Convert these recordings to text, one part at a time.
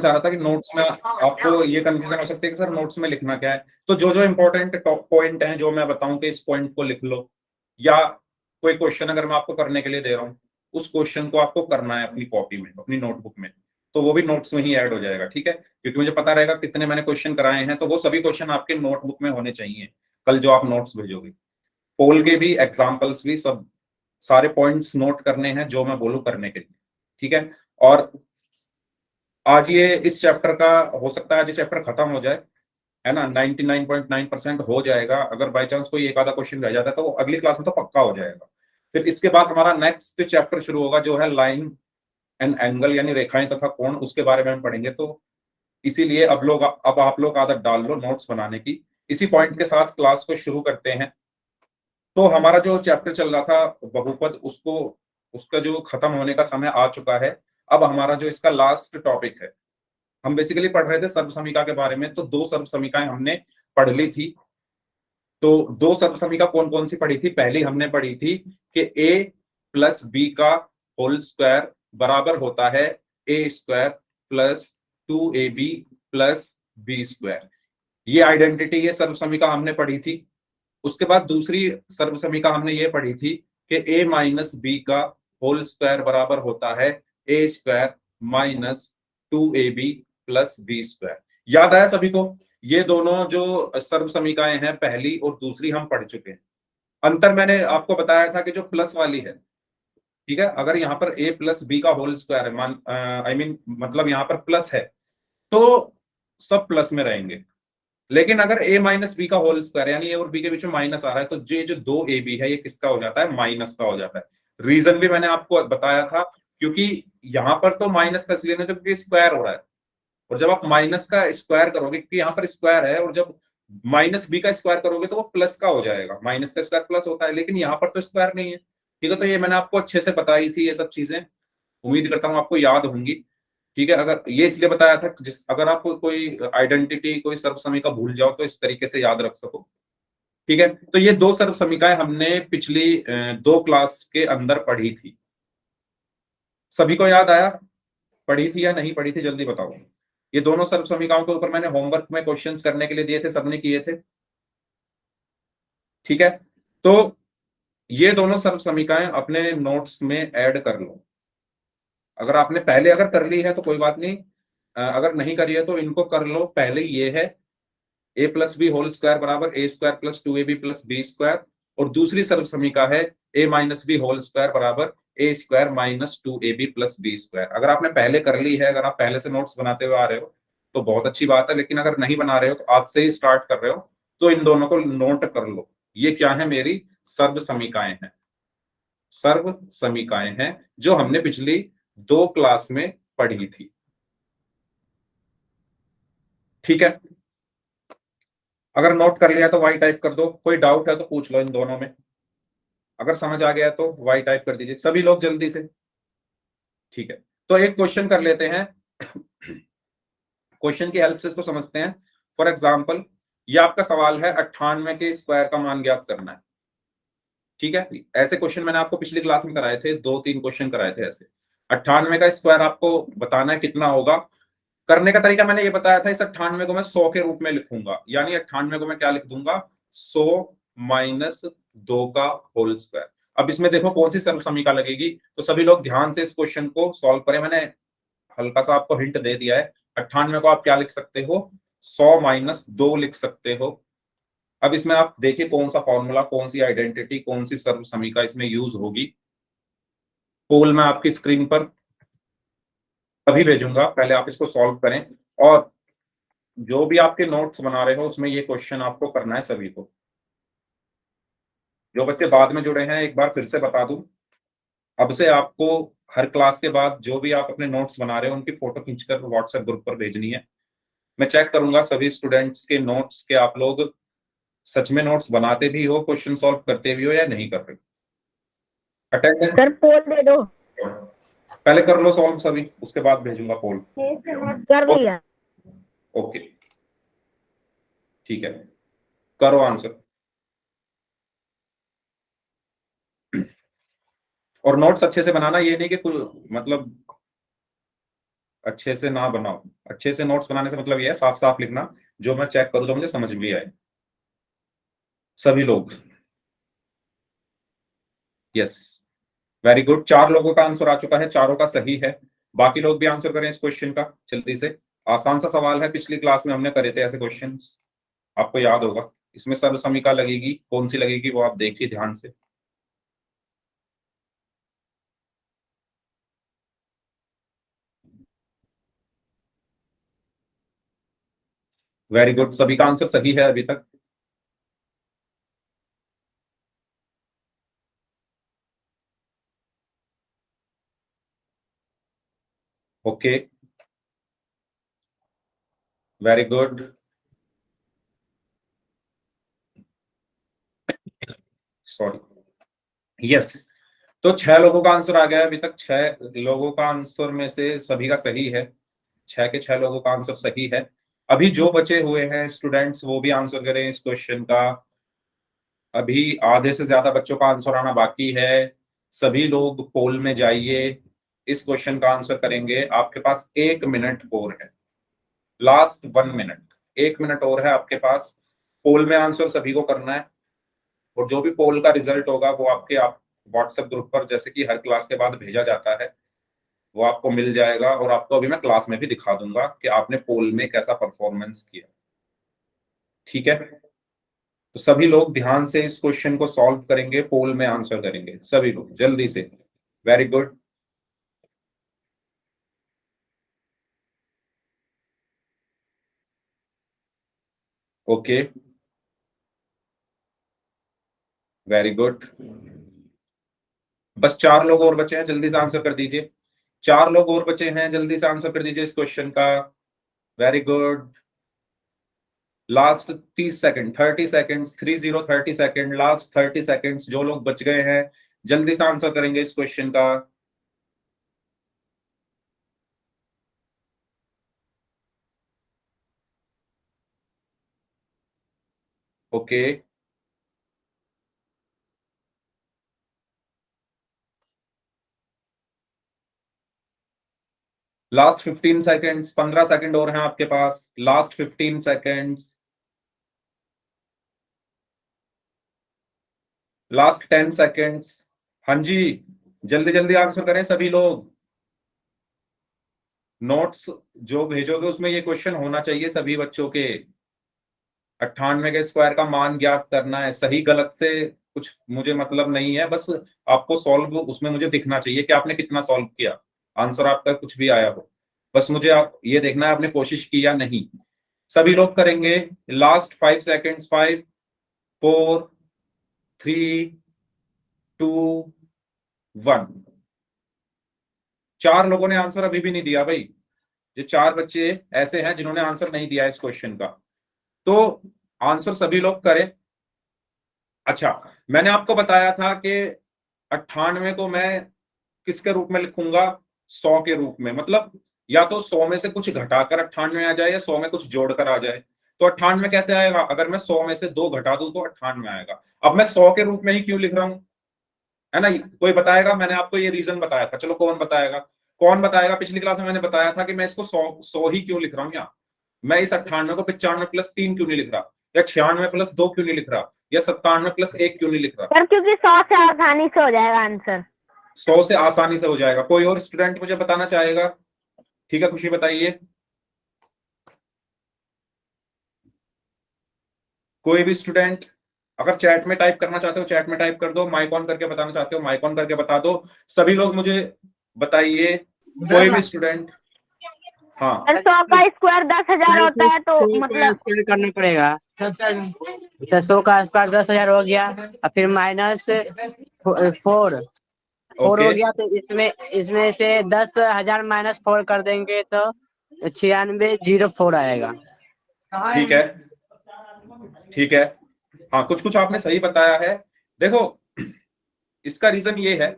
चाह रहा था कि नोट्स में आपको ये कंफ्यूजन हो सकती है कि सर नोट्स में लिखना क्या है। तो जो जो इंपॉर्टेंट टॉप पॉइंट हैं जो मैं बताऊं कि इस पॉइंट को लिख लो, या कोई क्वेश्चन अगर मैं आपको करने के लिए दे रहा हूँ, उस क्वेश्चन को आपको करना है अपनी कॉपी में, अपनी नोटबुक में, तो वो भी नोट्स में ही ऐड हो जाएगा। ठीक है, क्योंकि मुझे पता रहेगा कितने मैंने क्वेश्चन कराए हैं, तो वो सभी क्वेश्चन आपके नोटबुक में होने चाहिए कल जो आप नोट्स भेजोगे। पोल के भी, एग्जाम्पल्स भी, सब सारे पॉइंट्स नोट करने हैं जो मैं बोलूँ करने के लिए। ठीक है, और आज ये इस चैप्टर का हो सकता है आज ये चैप्टर खत्म हो जाए, है ना। 99.9% हो जाएगा। अगर बाय चांस कोई एक आधा क्वेश्चन रह जाता है तो वो अगली क्लास में तो पक्का हो जाएगा। फिर इसके बाद हमारा नेक्स्ट चैप्टर शुरू होगा जो है लाइन एंड एंगल, यानी रेखाएं तथा कोण, उसके बारे में हम पढ़ेंगे। तो इसीलिए अब आप लोग आदत डाल लो नोट्स बनाने की। इसी पॉइंट के साथ क्लास को शुरू करते हैं। तो हमारा जो चैप्टर चल रहा था बहुपद, उसको उसका जो खत्म होने का समय आ चुका है। अब हमारा जो इसका लास्ट टॉपिक है, हम बेसिकली पढ़ रहे थे सर्वसमिका के बारे में। तो दो सर्वसमिकाएं हमने पढ़ ली थी। तो दो सर्वसमिका कौन कौन सी पढ़ी थी? पहली हमने पढ़ी थी कि a प्लस बी का होल स्क्वायर बराबर होता है ए square plus 2ab plus B square. ये आइडेंटिटी, ये सर्वसमिका हमने पढ़ी थी। उसके बाद दूसरी सर्वसमिका हमने ये पढ़ी थी कि a माइनस बी का होल स्क्वायर बराबर होता है ए square minus 2ab plus B square. याद आया सभी को? ये दोनों जो सर्वसमिकाएं हैं, पहली और दूसरी, हम पढ़ चुके हैं। अंतर मैंने आपको बताया था कि जो प्लस वाली है, ठीक है, अगर यहाँ पर a प्लस बी का होल स्क्वायर है, मान आई मीन मतलब यहाँ पर प्लस है, तो सब प्लस में रहेंगे। लेकिन अगर a माइनस बी का होल स्क्वायर, यानी a और b के बीच में माइनस आ रहा है, तो ये जो दो ए बी है ये किसका हो जाता है? माइनस का हो जाता है। रीजन भी मैंने आपको बताया था, क्योंकि यहां पर तो माइनस का इसलिए नहीं, तो क्योंकि स्क्वायर हो रहा है। और जब आप माइनस का स्क्वायर करोगे, क्योंकि यहाँ पर स्क्वायर है, और जब माइनस बी का स्क्वायर करोगे तो वो प्लस का हो जाएगा। माइनस का स्क्वायर प्लस होता है, लेकिन यहाँ पर तो स्क्वायर नहीं है। ठीक है, तो ये मैंने आपको अच्छे से बताई थी ये सब चीजें, उम्मीद करता हूँ आपको याद होंगी। ठीक है, अगर ये इसलिए बताया था अगर आप कोई आइडेंटिटी, कोई सर्वसमिका भूल जाओ तो इस तरीके से याद रख सको। ठीक है, तो ये दो सर्वसमिकाएं हमने पिछली दो क्लास के अंदर पढ़ी थी। सभी को याद आया? पढ़ी थी या नहीं पढ़ी थी, जल्दी बताओ। ये दोनों सर्वसमिकाओं के ऊपर मैंने होमवर्क में क्वेश्चंस करने के लिए दिए थे, सबने किए थे। ठीक है, तो ये दोनों सर्वसमिकाएं अपने नोट्स में ऐड कर लो। अगर आपने पहले अगर कर ली है तो कोई बात नहीं, अगर नहीं करी है तो इनको कर लो। पहले ये है A plus B whole square बराबर ए square plus 2ab plus B square, और दूसरी सर्वसमिका है A minus B whole square बराबर ए square minus 2ab plus B square. अगर आपने पहले कर ली है, अगर आप पहले से नोट्स बनाते हुए आ रहे हो तो बहुत अच्छी बात है, लेकिन अगर नहीं बना रहे हो, तो आज से ही स्टार्ट कर रहे हो, तो इन दोनों को नोट कर लो। ये क्या है? मेरी सर्वसमिकाएं हैं। सर्व समीकाएं हैं जो हमने पिछली दो क्लास में पढ़ी थी। ठीक है, अगर नोट कर लिया तो वाई टाइप कर दो। कोई डाउट है तो पूछ लो इन दोनों में। अगर समझ आ गया तो वाई टाइप कर दीजिए सभी लोग जल्दी से। ठीक है, तो एक क्वेश्चन कर लेते हैं। क्वेश्चन की हेल्प से इसको समझते हैं। फॉर एग्जाम्पल, ये आपका सवाल है 98 के स्क्वायर का मान ज्ञात करना है। ठीक है, ऐसे क्वेश्चन मैंने आपको पिछली क्लास में कराए थे, दो तीन क्वेश्चन कराए थे ऐसे। 98 का स्क्वायर आपको बताना है कितना होगा। करने का तरीका मैंने ये बताया था, इस 98 को मैं 100 के रूप में लिखूंगा, यानी 98 को मैं क्या लिख दूंगा? 100 माइनस 2 का होल स्क्वायर। अब इसमें देखो कौन सी सर्वसमिका लगेगी, तो सभी लोग ध्यान से इस क्वेश्चन को सॉल्व करें। मैंने हल्का सा आपको हिंट दे दिया है। 98 को आप क्या लिख सकते हो? 100 माइनस 2 लिख सकते हो। अब इसमें आप देखिए कौन सा फॉर्मूला, कौन सी आइडेंटिटी, कौन सी सर्वसमिका इसमें यूज होगी। पोल मैं आपकी स्क्रीन पर अभी भेजूंगा, पहले आप इसको सॉल्व करें। और जो भी आपके नोट्स बना रहे हो उसमें ये क्वेश्चन आपको करना है सभी को। जो बच्चे बाद में जुड़े हैं, एक बार फिर से बता दूं, अब से आपको हर क्लास के बाद जो भी आप अपने नोट्स बना रहे हो उनकी फोटो खींचकर व्हाट्सएप ग्रुप पर भेजनी है। मैं चेक करूंगा सभी स्टूडेंट्स के नोट्स के आप लोग सच में नोट्स बनाते भी हो, क्वेश्चन सॉल्व करते भी हो या नहीं कर रहे। अटेंडेंस सर पोल दे दो। पहले कर लो सॉल्व सभी, उसके बाद भेजूंगा पोल। कर लिया। ओके, ठीक है, करो आंसर। और नोट्स अच्छे से बनाना, ये नहीं कि मतलब अच्छे से ना बनाओ। अच्छे से नोट्स बनाने से मतलब ये है साफ साफ लिखना, जो मैं चेक करूँ तो मुझे समझ भी आए। सभी लोग, यस, वेरी गुड। 4 लोगों का आंसर आ चुका है, चारों का सही है। बाकी लोग भी आंसर करें इस क्वेश्चन का जल्दी से। आसान सा सवाल है, पिछली क्लास में हमने करे थे ऐसे क्वेश्चंस, आपको याद होगा। इसमें सर्व समीका लगेगी, कौन सी लगेगी वो आप देखिए ध्यान से। वेरी गुड, सभी का आंसर सही है अभी तक। Okay, very good, sorry, yes. तो 6 लोगों का आंसर आ गया है अभी तक। 6 लोगों का आंसर में से सभी का सही है। 6 के 6 लोगों का आंसर सही है। अभी जो बचे हुए हैं स्टूडेंट्स वो भी आंसर करें इस क्वेश्चन का। अभी आधे से ज्यादा बच्चों का आंसर आना बाकी है। सभी लोग पोल में जाइए, इस क्वेश्चन का आंसर करेंगे। आपके पास 1 मिनट और है, लास्ट 1 मिनट। 1 मिनट और है आपके पास। पोल में आंसर सभी को करना है, और जो भी पोल का रिजल्ट होगा वो आपके आप व्हाट्सएप ग्रुप पर, जैसे कि हर क्लास के बाद भेजा जाता है, वो आपको मिल जाएगा। और आपको अभी मैं क्लास में भी दिखा दूंगा कि आपने पोल में कैसा परफॉर्मेंस किया। ठीक है, तो सभी लोग ध्यान से इस क्वेश्चन को सॉल्व करेंगे, पोल में आंसर करेंगे सभी लोग जल्दी से। Very good, okay, very good. बस 4 लोग और बचे हैं, जल्दी से आंसर कर दीजिए। 4 लोग और बचे हैं, जल्दी से आंसर कर दीजिए इस क्वेश्चन का। Very good. Last 30 second, 30 seconds, 30 last 30 seconds. जो लोग बच गए हैं जल्दी से आंसर करेंगे इस क्वेश्चन का। ओके, लास्ट 15 सेकेंड्स, 15 सेकेंड और हैं आपके पास। Last 15 seconds, last 10 seconds. हाँ जी, जल्दी जल्दी आंसर करें सभी लोग। नोट्स जो भेजोगे उसमें ये क्वेश्चन होना चाहिए सभी बच्चों के। 98 के स्क्वायर का मान ज्ञात करना है। सही गलत से कुछ मुझे मतलब नहीं है, बस आपको सॉल्व उसमें मुझे दिखना चाहिए कि आपने कितना सॉल्व किया, आंसर आपका कुछ भी आया हो। बस मुझे आप ये देखना है आपने कोशिश की या नहीं। सभी लोग करेंगे। Last 5 seconds, 5, 4, 3, 2, 1। 4 लोगों ने आंसर अभी भी नहीं दिया भाई। ये 4 बच्चे ऐसे हैं जिन्होंने आंसर नहीं दिया इस क्वेश्चन का। तो आंसर सभी लोग करें। अच्छा, मैंने आपको बताया था कि 98 को मैं किसके रूप में लिखूंगा? 100 के रूप में। मतलब या तो 100 में से कुछ घटाकर 98 आ जाए, या 100 में कुछ जोड़कर आ जाए। तो 98 कैसे आएगा? अगर मैं 100 में से 2 घटा दूं तो 98 आएगा। अब मैं 100 के रूप में ही क्यों लिख रहा हूं, है ना? कोई बताएगा? मैंने आपको ये रीजन बताया था। चलो कौन बताएगा? कौन बताएगा? पिछली क्लास में मैंने बताया था कि मैं इसको 100 ही क्यों लिख रहा हूँ यहाँ। मैं इस 98 को 95+3 क्यों नहीं लिख रहा, या 96+2 क्यों नहीं लिख रहा, या 97+1 क्यों नहीं लिख रहा? सर क्योंकि 100 से आसानी से हो जाएगा आंसर। 100 से आसानी से हो जाएगा। कोई और स्टूडेंट मुझे बताना चाहेगा? ठीक है, खुशी बताइए। कोई भी स्टूडेंट अगर चैट में टाइप करना चाहते हो चैट में टाइप कर दो, माइक ऑन करके बताना चाहते हो माइक ऑन करके बता दो। सभी लोग मुझे बताइए, कोई भी स्टूडेंट। हाँ, सर 100 का स्क्वायर 10,000 होता है, तो मतलब स्क्वायर करना पड़ेगा। अच्छा, 100 का स्क्वायर 10,000 हो गया, और फिर माइनस 4 हो ओके, गया। तो इसमें इसमें से 10,000 -4 कर देंगे तो 9604 आएगा। ठीक है, ठीक है। हाँ, कुछ कुछ आपने सही बताया है। देखो, इसका रीजन ये है,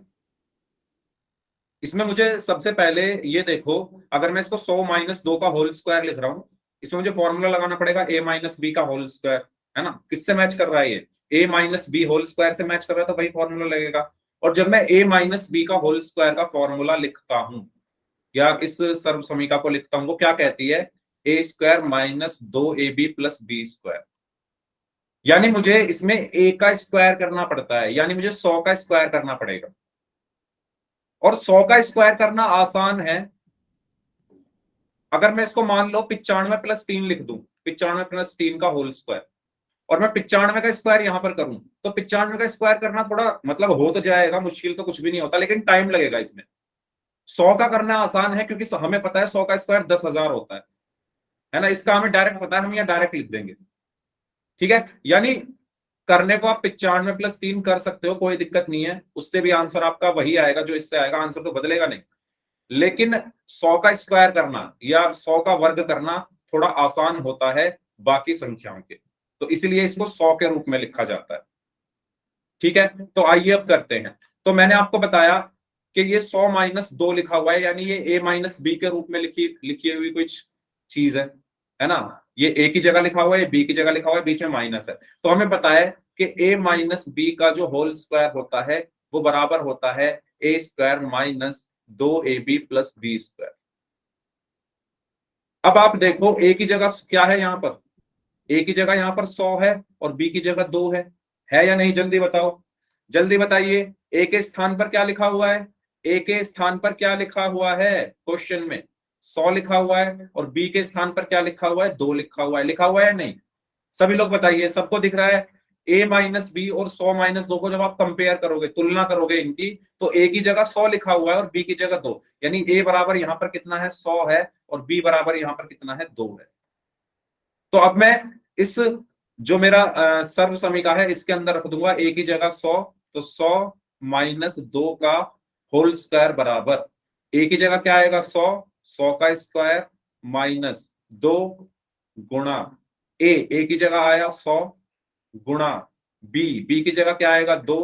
इसमें मुझे सबसे पहले ये देखो, अगर मैं इसको 100 - 2 का होल स्क्वायर लिख रहा हूं, इसमें मुझे फॉर्मूला लगाना पड़ेगा a - b का होल स्क्वायर, है ना? किससे मैच कर रहा है ये? a - b होल स्क्वायर से मैच कर रहा है, तो वही फॉर्मूला लगेगा। और जब मैं a - b का होल स्क्वायर का फॉर्मूला लिखता हूं, या इस सर्व समीका को लिखता हूं, वो क्या कहती है, ए square minus 2ab plus B square. यानी मुझे इसमें a का स्क्वायर करना पड़ता है, यानी मुझे 100 का स्क्वायर करना पड़ेगा। और 100 का स्क्वायर करना आसान है। अगर मैं इसको मान लो 95 प्लस 3 लिख दूं, 95 प्लस 3 का होल स्क्वायर, और मैं 95 का स्क्वायर यहां पर करूं, तो 95 का स्क्वायर करना थोड़ा मतलब हो तो जाएगा, मुश्किल तो कुछ भी नहीं होता, लेकिन टाइम लगेगा इसमें। 100 का करना आसान है क्योंकि हमें पता है 100 का स्क्वायर 10,000 होता है ना, इसका हमें डायरेक्ट पता है, हम यहाँ डायरेक्ट लिख देंगे। ठीक है, यानी करने को आप 95 प्लस 3 कर सकते हो, कोई दिक्कत नहीं है, उससे भी आंसर आपका वही आएगा जो इससे आएगा, आंसर तो बदलेगा नहीं। लेकिन 100 का स्क्वायर करना या 100 का वर्ग करना थोड़ा आसान होता है बाकी संख्याओं के, तो इसलिए इसको 100 के रूप में लिखा जाता है। ठीक है, तो आइए अब करते हैं। तो मैंने आपको बताया कि ये 100 माइनस 2 लिखा हुआ है, यानी ये a माइनस बी के रूप में लिखी हुई कुछ चीज है ना। ये a की जगह लिखा हुआ है, b की जगह लिखा हुआ है, बीच में माइनस है, तो हमें पता है कि a माइनस बी का जो होल स्क्वायर होता है वो बराबर होता है a square minus 2ab plus B square. अब आप देखो a की जगह क्या है, यहाँ पर a की जगह यहाँ पर 100 है और b की जगह 2 है या नहीं, जल्दी बताओ, जल्दी बताइए। a के स्थान पर क्या लिखा हुआ है, a के स्थान पर क्या लिखा हुआ है, क्वेश्चन में 100 लिखा हुआ है, और b के स्थान पर क्या लिखा हुआ है, 2 लिखा हुआ है नहीं, सभी लोग बताइए, सबको दिख रहा है। a माइनस बी और 100 माइनस 2 को जब आप कंपेयर करोगे, तुलना करोगे इनकी, तो a की जगह 100 लिखा हुआ है और b की जगह 2, यानी a बराबर यहाँ पर कितना है, 100 है, और b बराबर यहाँ पर कितना है, 2 है। तो अब मैं इस जो मेरा सर्व समीका है इसके अंदर रख दूंगा a की जगह 100, तो 100 माइनस 2 का होल स्क्वायर बराबर a की जगह क्या आएगा, 100 का स्क्वायर माइनस 2 गुणा a की जगह आया 100 गुणा b की जगह क्या आएगा, 2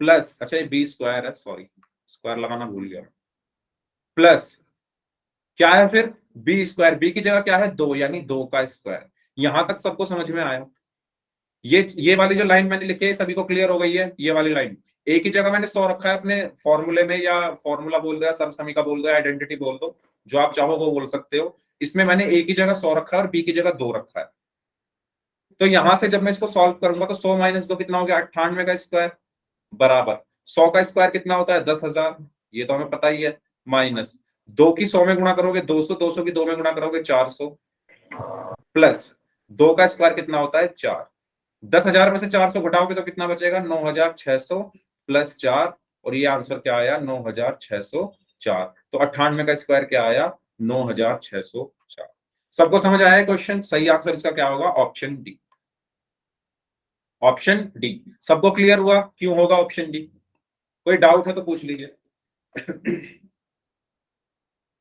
प्लस, अच्छा ये b स्क्वायर है, सॉरी स्क्वायर लगाना भूल गया, प्लस क्या है फिर बी स्क्वायर, बी की जगह क्या है, 2, यानी 2 का स्क्वायर। यहां तक सबको समझ में आया। ये वाली जो लाइन मैंने लिखी है सभी को क्लियर हो गई है, ये वाली लाइन। ए की जगह मैंने 100 रखा है अपने फॉर्मूले में, या फॉर्मूला बोल दो या सर्व समीका बोल दो या आइडेंटिटी बोल दो, जो आप चाहो वो बोल सकते हो। इसमें मैंने ए की जगह 100 रखा है और बी की जगह 2 रखा है। तो यहां से जब मैं इसको सॉल्व करूंगा तो 100 माइनस 2 कितना हो गया, 98 का स्क्वायर बराबर 100 का स्क्वायर कितना होता है, 10,000, ये तो हमें पता ही है, माइनस 2 की 100 में गुणा करोगे 200, 200 की 2 में गुणा करोगे 400, प्लस 2 का स्क्वायर कितना होता है, 4। 10,000 में से 400 घटाओगे तो कितना बचेगा, 9,600 प्लस 4, और ये आंसर क्या आया, 9,604। तो 98 का स्क्वायर क्या आया, 9,604। सबको समझ आया है क्वेश्चन, सही आंसर इसका क्या होगा, ऑप्शन डी। ऑप्शन डी सबको क्लियर हुआ, क्यों होगा ऑप्शन डी, कोई डाउट है तो पूछ लीजिए।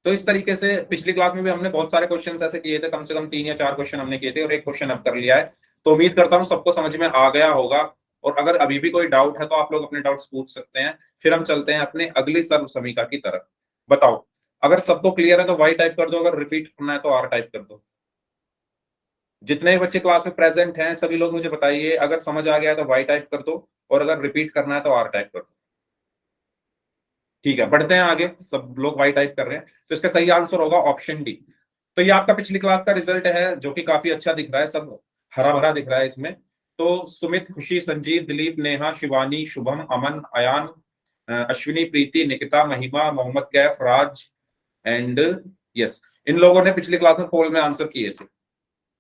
तो इस तरीके से पिछली क्लास में भी हमने बहुत सारे क्वेश्चन ऐसे किए थे, कम से कम 3 या 4 क्वेश्चन हमने किए थे और एक क्वेश्चन अब कर लिया है। तो उम्मीद करता हूँ सबको समझ में आ गया होगा, और अगर अभी भी कोई डाउट है तो आप लोग अपने डाउट्स पूछ सकते हैं। फिर हम चलते हैं अपने अगली सर्व समीका की तरफ। बताओ, अगर सबको क्लियर है तो वाई टाइप कर दो, अगर रिपीट करना है तो आर टाइप कर दो। जितने बच्चे क्लास में प्रेजेंट हैं सभी लोग मुझे बताइए, अगर समझ आ गया है तो वाई टाइप कर दो, और अगर रिपीट करना है तो आर टाइप कर दो। ठीक है, बढ़ते हैं आगे, सब लोग वाई टाइप कर रहे हैं, तो इसका सही आंसर होगा ऑप्शन डी। तो ये आपका पिछली क्लास का रिजल्ट है जो कि काफी अच्छा दिख रहा है, सब हरा भरा दिख रहा है इसमें। तो सुमित, खुशी, संजीव, दिलीप, नेहा, शिवानी, शुभम, अमन, अयान, अश्विनी, प्रीति, निकिता, महिमा, मोहम्मद कैफ, राज एंड यस, इन लोगों ने पिछली क्लास में पोल में आंसर किए थे,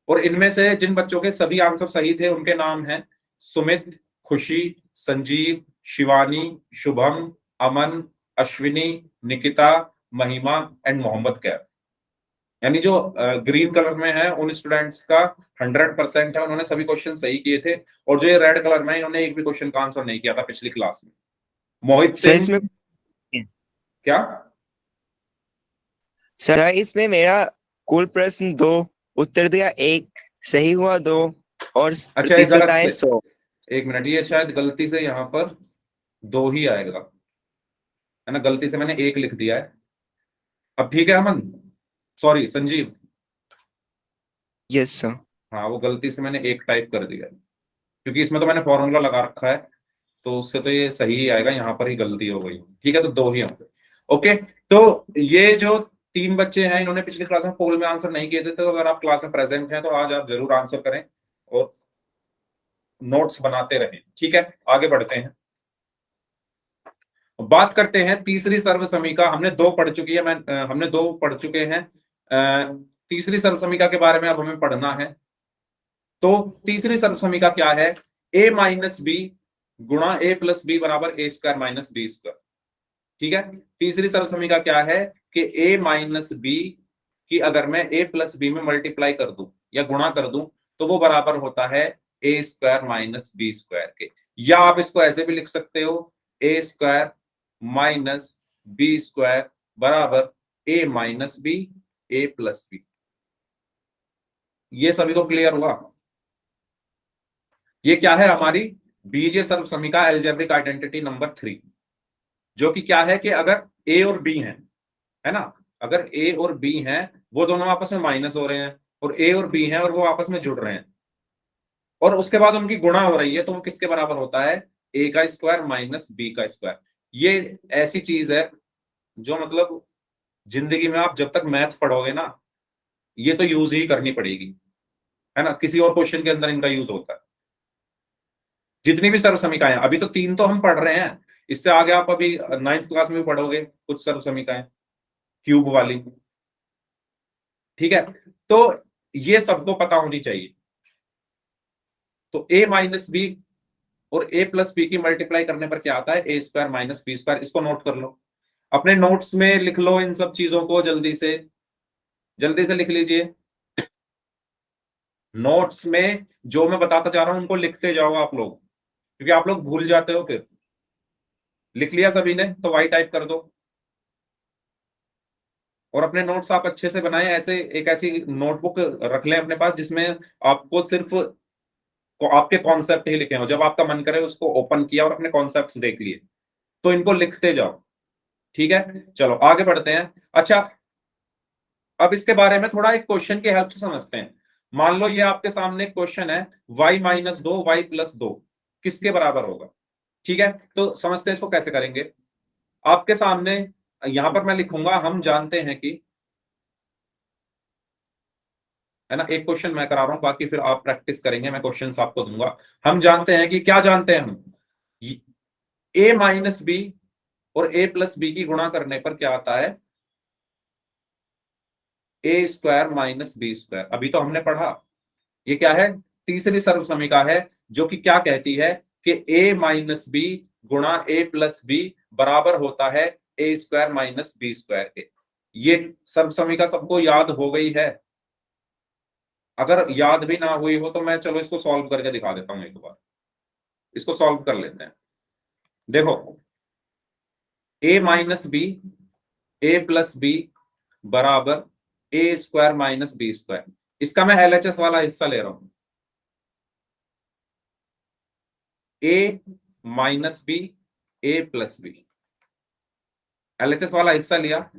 और इनमें से जिन बच्चों के सभी आंसर सही थे उनके नाम हैं सुमित, खुशी, संजीव, शिवानी, शुभम, अमन, अश्विनी, निकिता, महिमा एंड मोहम्मद कैफ। यानी जो ग्रीन कलर में है उन स्टूडेंट्स का 100% है, उन्होंने सभी क्वेश्चन सही किए थे, और जो ये रेड कलर में है इन्होंने एक भी क्वेश्चन का आंसर नहीं किया था पिछली क्लास में। मोहित सिंह, इसमें क्या सर, इसमें मेरा कुल प्रश्न 2 उत्तर दिया, 1 सही हुआ, 2 और अच्छा ये गलत प्रतिशत आए से 100। एक मिनट, ये शायद गलती से यहाँ पर 2 ही आएगा, है ना, गलती से मैंने 1 लिख दिया है। अब ठीक है अमन, सॉरी संजीव, यस सर। हाँ वो गलती से मैंने 1 टाइप कर दिया है, क्योंकि इसमें तो मैंने फॉर्मूला लगा रखा है, तो उससे तो ये सही ही आएगा, यहाँ पर ही गलती हो गई। ठीक है, तो 2 ही होंगे। ओके, तो ये जो 3 बच्चे हैं इन्होंने पिछली क्लास में पोल में आंसर नहीं किए थे, तो अगर आप क्लास में प्रेजेंट हैं तो आज आप जरूर आंसर करें और नोट्स बनाते रहें। ठीक है, आगे बढ़ते हैं, बात करते हैं तीसरी सर्वसमीका। हमने 2 पढ़ चुकी है, हमने 2 पढ़ चुके हैं। तीसरी सर्वसमीका के बारे में अब हमें पढ़ना है। तो तीसरी सर्वसमीका क्या है? a माइनस बी गुणा a प्लस बी बराबर ए स्क्वायर माइनस बी स्क्वायर। ठीक है, तीसरी सर्वसमीका क्या है कि a माइनस बी की अगर मैं a प्लस बी में मल्टीप्लाई कर दूं या गुणा कर दूं तो वो बराबर होता है ए स्क्वायर माइनस बी स्क्वायर के। या आप इसको ऐसे भी लिख सकते हो, ए स्क्वायर माइनस बी स्क्वायर बराबर ए minus b a plus B. ये सभी को क्लियर हुआ? ये क्या है? हमारी बीजीय सर्वसमीका, एल्जेब्रिक आइडेंटिटी नंबर 3, जो कि क्या है कि अगर ए और बी है ना, अगर ए और बी हैं वो दोनों आपस में माइनस हो रहे हैं, और ए और बी हैं और वो आपस में जुड़ रहे हैं, और उसके बाद उनकी गुणा हो रही है, तो वो किसके बराबर होता है? ए का स्क्वायर माइनस बी का स्क्वायर। ये ऐसी चीज है जो मतलब जिंदगी में आप जब तक मैथ पढ़ोगे ना, ये तो यूज ही करनी पड़ेगी, है ना, किसी और क्वेश्चन के अंदर इनका यूज होता है। जितनी भी सर्वसमीकाएं, अभी तो 3 तो हम पढ़ रहे हैं, इससे आगे आप अभी 9th क्लास में भी पढ़ोगे कुछ सर्वसमीकाएं क्यूब वाली। ठीक है, तो ये सबको पता होनी चाहिए। तो a माइनस बी और a प्लस बी की मल्टीप्लाई करने पर क्या आता है? ए स्क्वायर माइनस बी स्क्वायर। इसको नोट कर लो, अपने नोट्स में लिख लो इन सब चीजों को, जल्दी से लिख लीजिए। नोट्स में जो मैं बताता जा रहा हूं उनको लिखते जाओ आप लोग, क्योंकि आप लोग भूल जाते हो फिर। लिख लिया सभी ने? तो वाई टाइप कर दो, और अपने नोट्स आप अच्छे से बनाएं। ऐसे एक ऐसी नोटबुक रख लें अपने पास जिसमें आपको सिर्फ आपके कॉन्सेप्ट ही लिखे हो, जब आपका मन करे उसको ओपन किया और अपने कॉन्सेप्ट्स देख लिए, तो इनको लिखते जाओ। ठीक है, चलो आगे बढ़ते हैं। अच्छा, अब इसके बारे में थोड़ा एक क्वेश्चन की हेल्प से समझते हैं। मान लो ये आपके सामने क्वेश्चन है, y माइनस 2 वाई प्लस 2 किसके बराबर होगा? ठीक है, तो समझते हैं इसको कैसे करेंगे। आपके सामने यहां पर मैं लिखूंगा, हम जानते हैं कि, है ना, एक क्वेश्चन मैं करा रहा हूं, बाकी फिर आप प्रैक्टिस करेंगे, मैं क्वेश्चंस आपको दूंगा। हम जानते हैं कि, क्या जानते हैं हम? a माइनस बी और a प्लस बी की गुणा करने पर क्या आता है? ए स्क्वायर माइनस बी स्क्वायर। अभी तो हमने पढ़ा, ये क्या है? तीसरी सर्वसमीका है, जो कि क्या कहती है कि a माइनस बी गुणा a प्लस बी बराबर होता है ए स्क्वायर माइनस बी स्क्वायर के। ये सर्वसमीका सबको याद हो गई है? अगर याद भी ना हुई हो तो मैं चलो इसको सॉल्व करके दिखा देता हूं एक बार। इसको सॉल्व कर लेते हैं। देखो, a minus b a plus b बराबर ए स्क्वायर माइनस बी स्क्वायर। इसका मैं एलएचएस वाला हिस्सा ले रहा हूं, a minus b a plus b, LHS वाला हिस्सा लिया।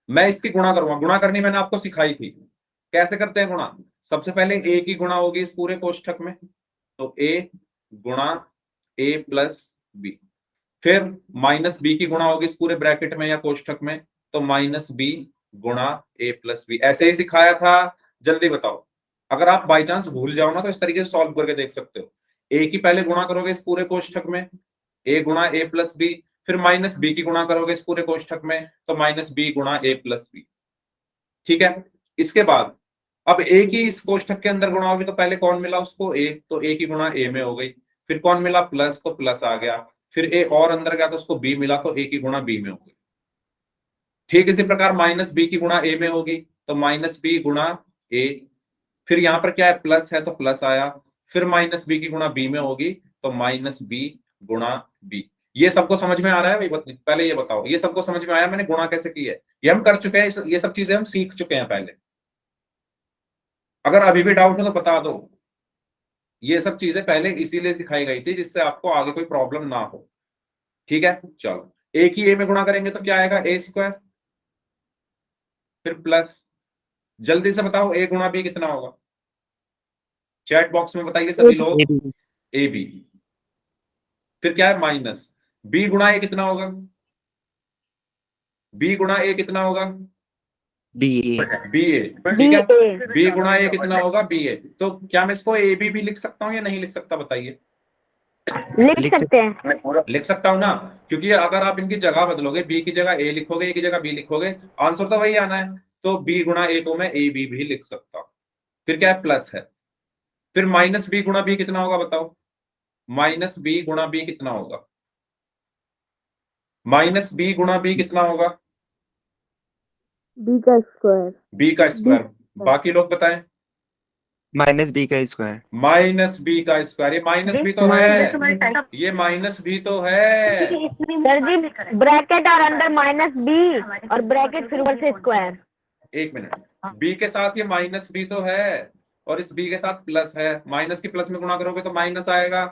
मैं इसकी गुणा करूंगा, गुणा करनी मैंने आपको सिखाई थी, कैसे करते हैं गुणा। सबसे पहले ए की गुणा होगी इस पूरे कोष्ठक में, तो ए गुणा ए प्लस बी। फिर माइनस बी की गुणा होगी इस पूरे ब्रैकेट में या कोष्ठक में, तो माइनस बी गुणा ए प्लस बी। ऐसे ही सिखाया था, जल्दी बताओ। अगर आप बाई चांस भूल जाओ ना तो इस तरीके से सॉल्व करके देख सकते हो। ए की पहले गुणा करोगे इस पूरे कोष्ठक में, ए गुणा ए प्लस बी, फिर माइनस बी की गुणा करोगे इस पूरे कोष्ठक में, तो माइनस बी गुणा ए प्लस बी। ठीक है, इसके बाद अब ए की इस कोष्ठक के अंदर गुणा होगी, तो पहले कौन मिला उसको? ए, तो ए की गुणा ए में हो गई। फिर कौन मिला? प्लस, तो प्लस आ गया। फिर ए और अंदर गया तो उसको बी मिला, तो ए की गुणा बी में हो गई। ठीक इसी प्रकार माइनस बी की गुणा ए में होगी, तो माइनस बी गुणा ए। फिर यहां पर क्या है? प्लस है तो प्लस आया। फिर माइनस बी की गुणा बी में होगी, तो माइनस बी गुणा बी। ये सबको समझ में आ रहा है भाई? पहले ये बताओ, ये सबको समझ में आया मैंने गुणा कैसे की है? ये हम कर चुके हैं, ये सब चीजें हम सीख चुके हैं पहले। अगर अभी भी डाउट हो तो बता दो। ये सब चीजें पहले इसीलिए सिखाई गई थी जिससे आपको आगे कोई प्रॉब्लम ना हो। ठीक है, चलो ए की ए में गुणा करेंगे तो क्या आएगा? ए स्क्वायर, फिर प्लस। जल्दी से बताओ ए गुणा बी कितना होगा? चैट बॉक्स में बताइए सभी लोग। A b. फिर क्या है? माइनस बी गुणा ए कितना होगा? बी गुणा ए कितना होगा? बी बी ए, ठीक है। बी गुणा ए कितना होगा? बी ए। तो क्या मैं इसको ए बी भी लिख सकता हूँ या नहीं लिख सकता, बताइए? लिख सकते हैं। लिख सकता हूँ ना, क्योंकि अगर आप इनकी जगह बदलोगे, बी की जगह ए लिखोगे, ए की जगह बी लिखोगे, आंसर तो वही आना है। तो बी गुणा ए को मैं ए बी भी लिख सकता हूँ। फिर क्या है? प्लस है। फिर माइनस बी गुणा बी कितना होगा बताओ? माइनस बी गुणा बी कितना होगा? माइनस बी गुणा बी कितना होगा? बी का स्क्वायर। बी का स्क्वायर। बाकी लोग बताएं। माइनस बी का स्क्वायर। माइनस बी का स्क्वायर। ये माइनस बी तो है, ये माइनस बी तो है। सर जी, ब्रैकेट और अंदर माइनस बी और ब्रैकेट फिर ऊपर से स्क्वायर। एक मिनट, बी के साथ ये माइनस बी तो है और इस बी के साथ प्लस है। माइनस की प्लस में गुणा करोगे तो माइनस आएगा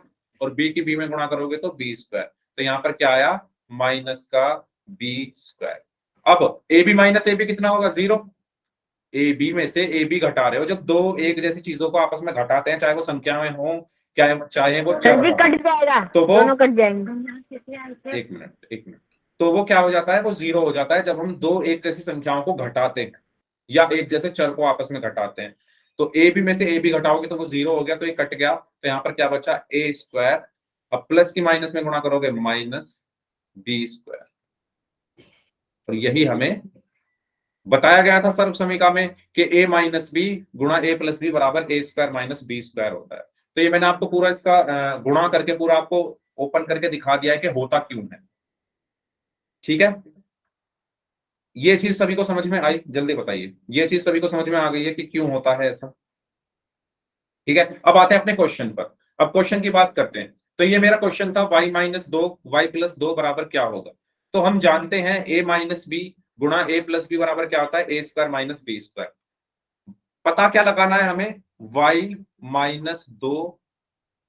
और बी की बी में गुणा करोगे तो बी स्क्वायर। तो यहाँ पर क्या आया? माइनस का बी स्क्वायर। अब a b minus a b कितना होगा? 0। ए बी में से ए बी घटा रहे हो। जब दो एक जैसी चीजों को आपस में घटाते हैं, चाहे वो संख्याएं हों, क्या चाहे वो सर जी चर कट जाएगा, तो वो दोनों कट जाएंगे। एक मिनट, तो वो क्या हो जाता है? वो 0 हो जाता है जब हम दो एक जैसी संख्याओं को घटाते हैं या एक जैसे चर को आपस में घटाते हैं। तो ए बी में से ए बी घटाओगे तो वो 0 हो गया, तो ये कट गया। तो यहाँ पर क्या बचा? ए स्क्वायर। अब प्लस की माइनस में गुणा करोगे माइनस बी स्क्वायर। और यही हमें बताया गया था सर्व समीकरण में कि a माइनस बी गुणा a प्लस बी बराबर ए स्क्वायर माइनस बी स्क्वायर होता है। तो ये मैंने आपको पूरा इसका गुणा करके पूरा आपको ओपन करके दिखा दिया है कि होता क्यों है। ठीक है, ये चीज सभी को समझ में आई? जल्दी बताइए, ये चीज सभी को समझ में आ गई है कि क्यों होता है ऐसा? ठीक है, अब आते हैं अपने क्वेश्चन पर। अब क्वेश्चन की बात करते हैं। तो ये मेरा क्वेश्चन था y माइनस 2 y प्लस 2 बराबर क्या होगा? तो हम जानते हैं a माइनस बी गुणा a प्लस बी बराबर क्या होता है? ए स्क्वायर माइनस बी स्क्वायर। पता क्या लगाना है हमें? y माइनस 2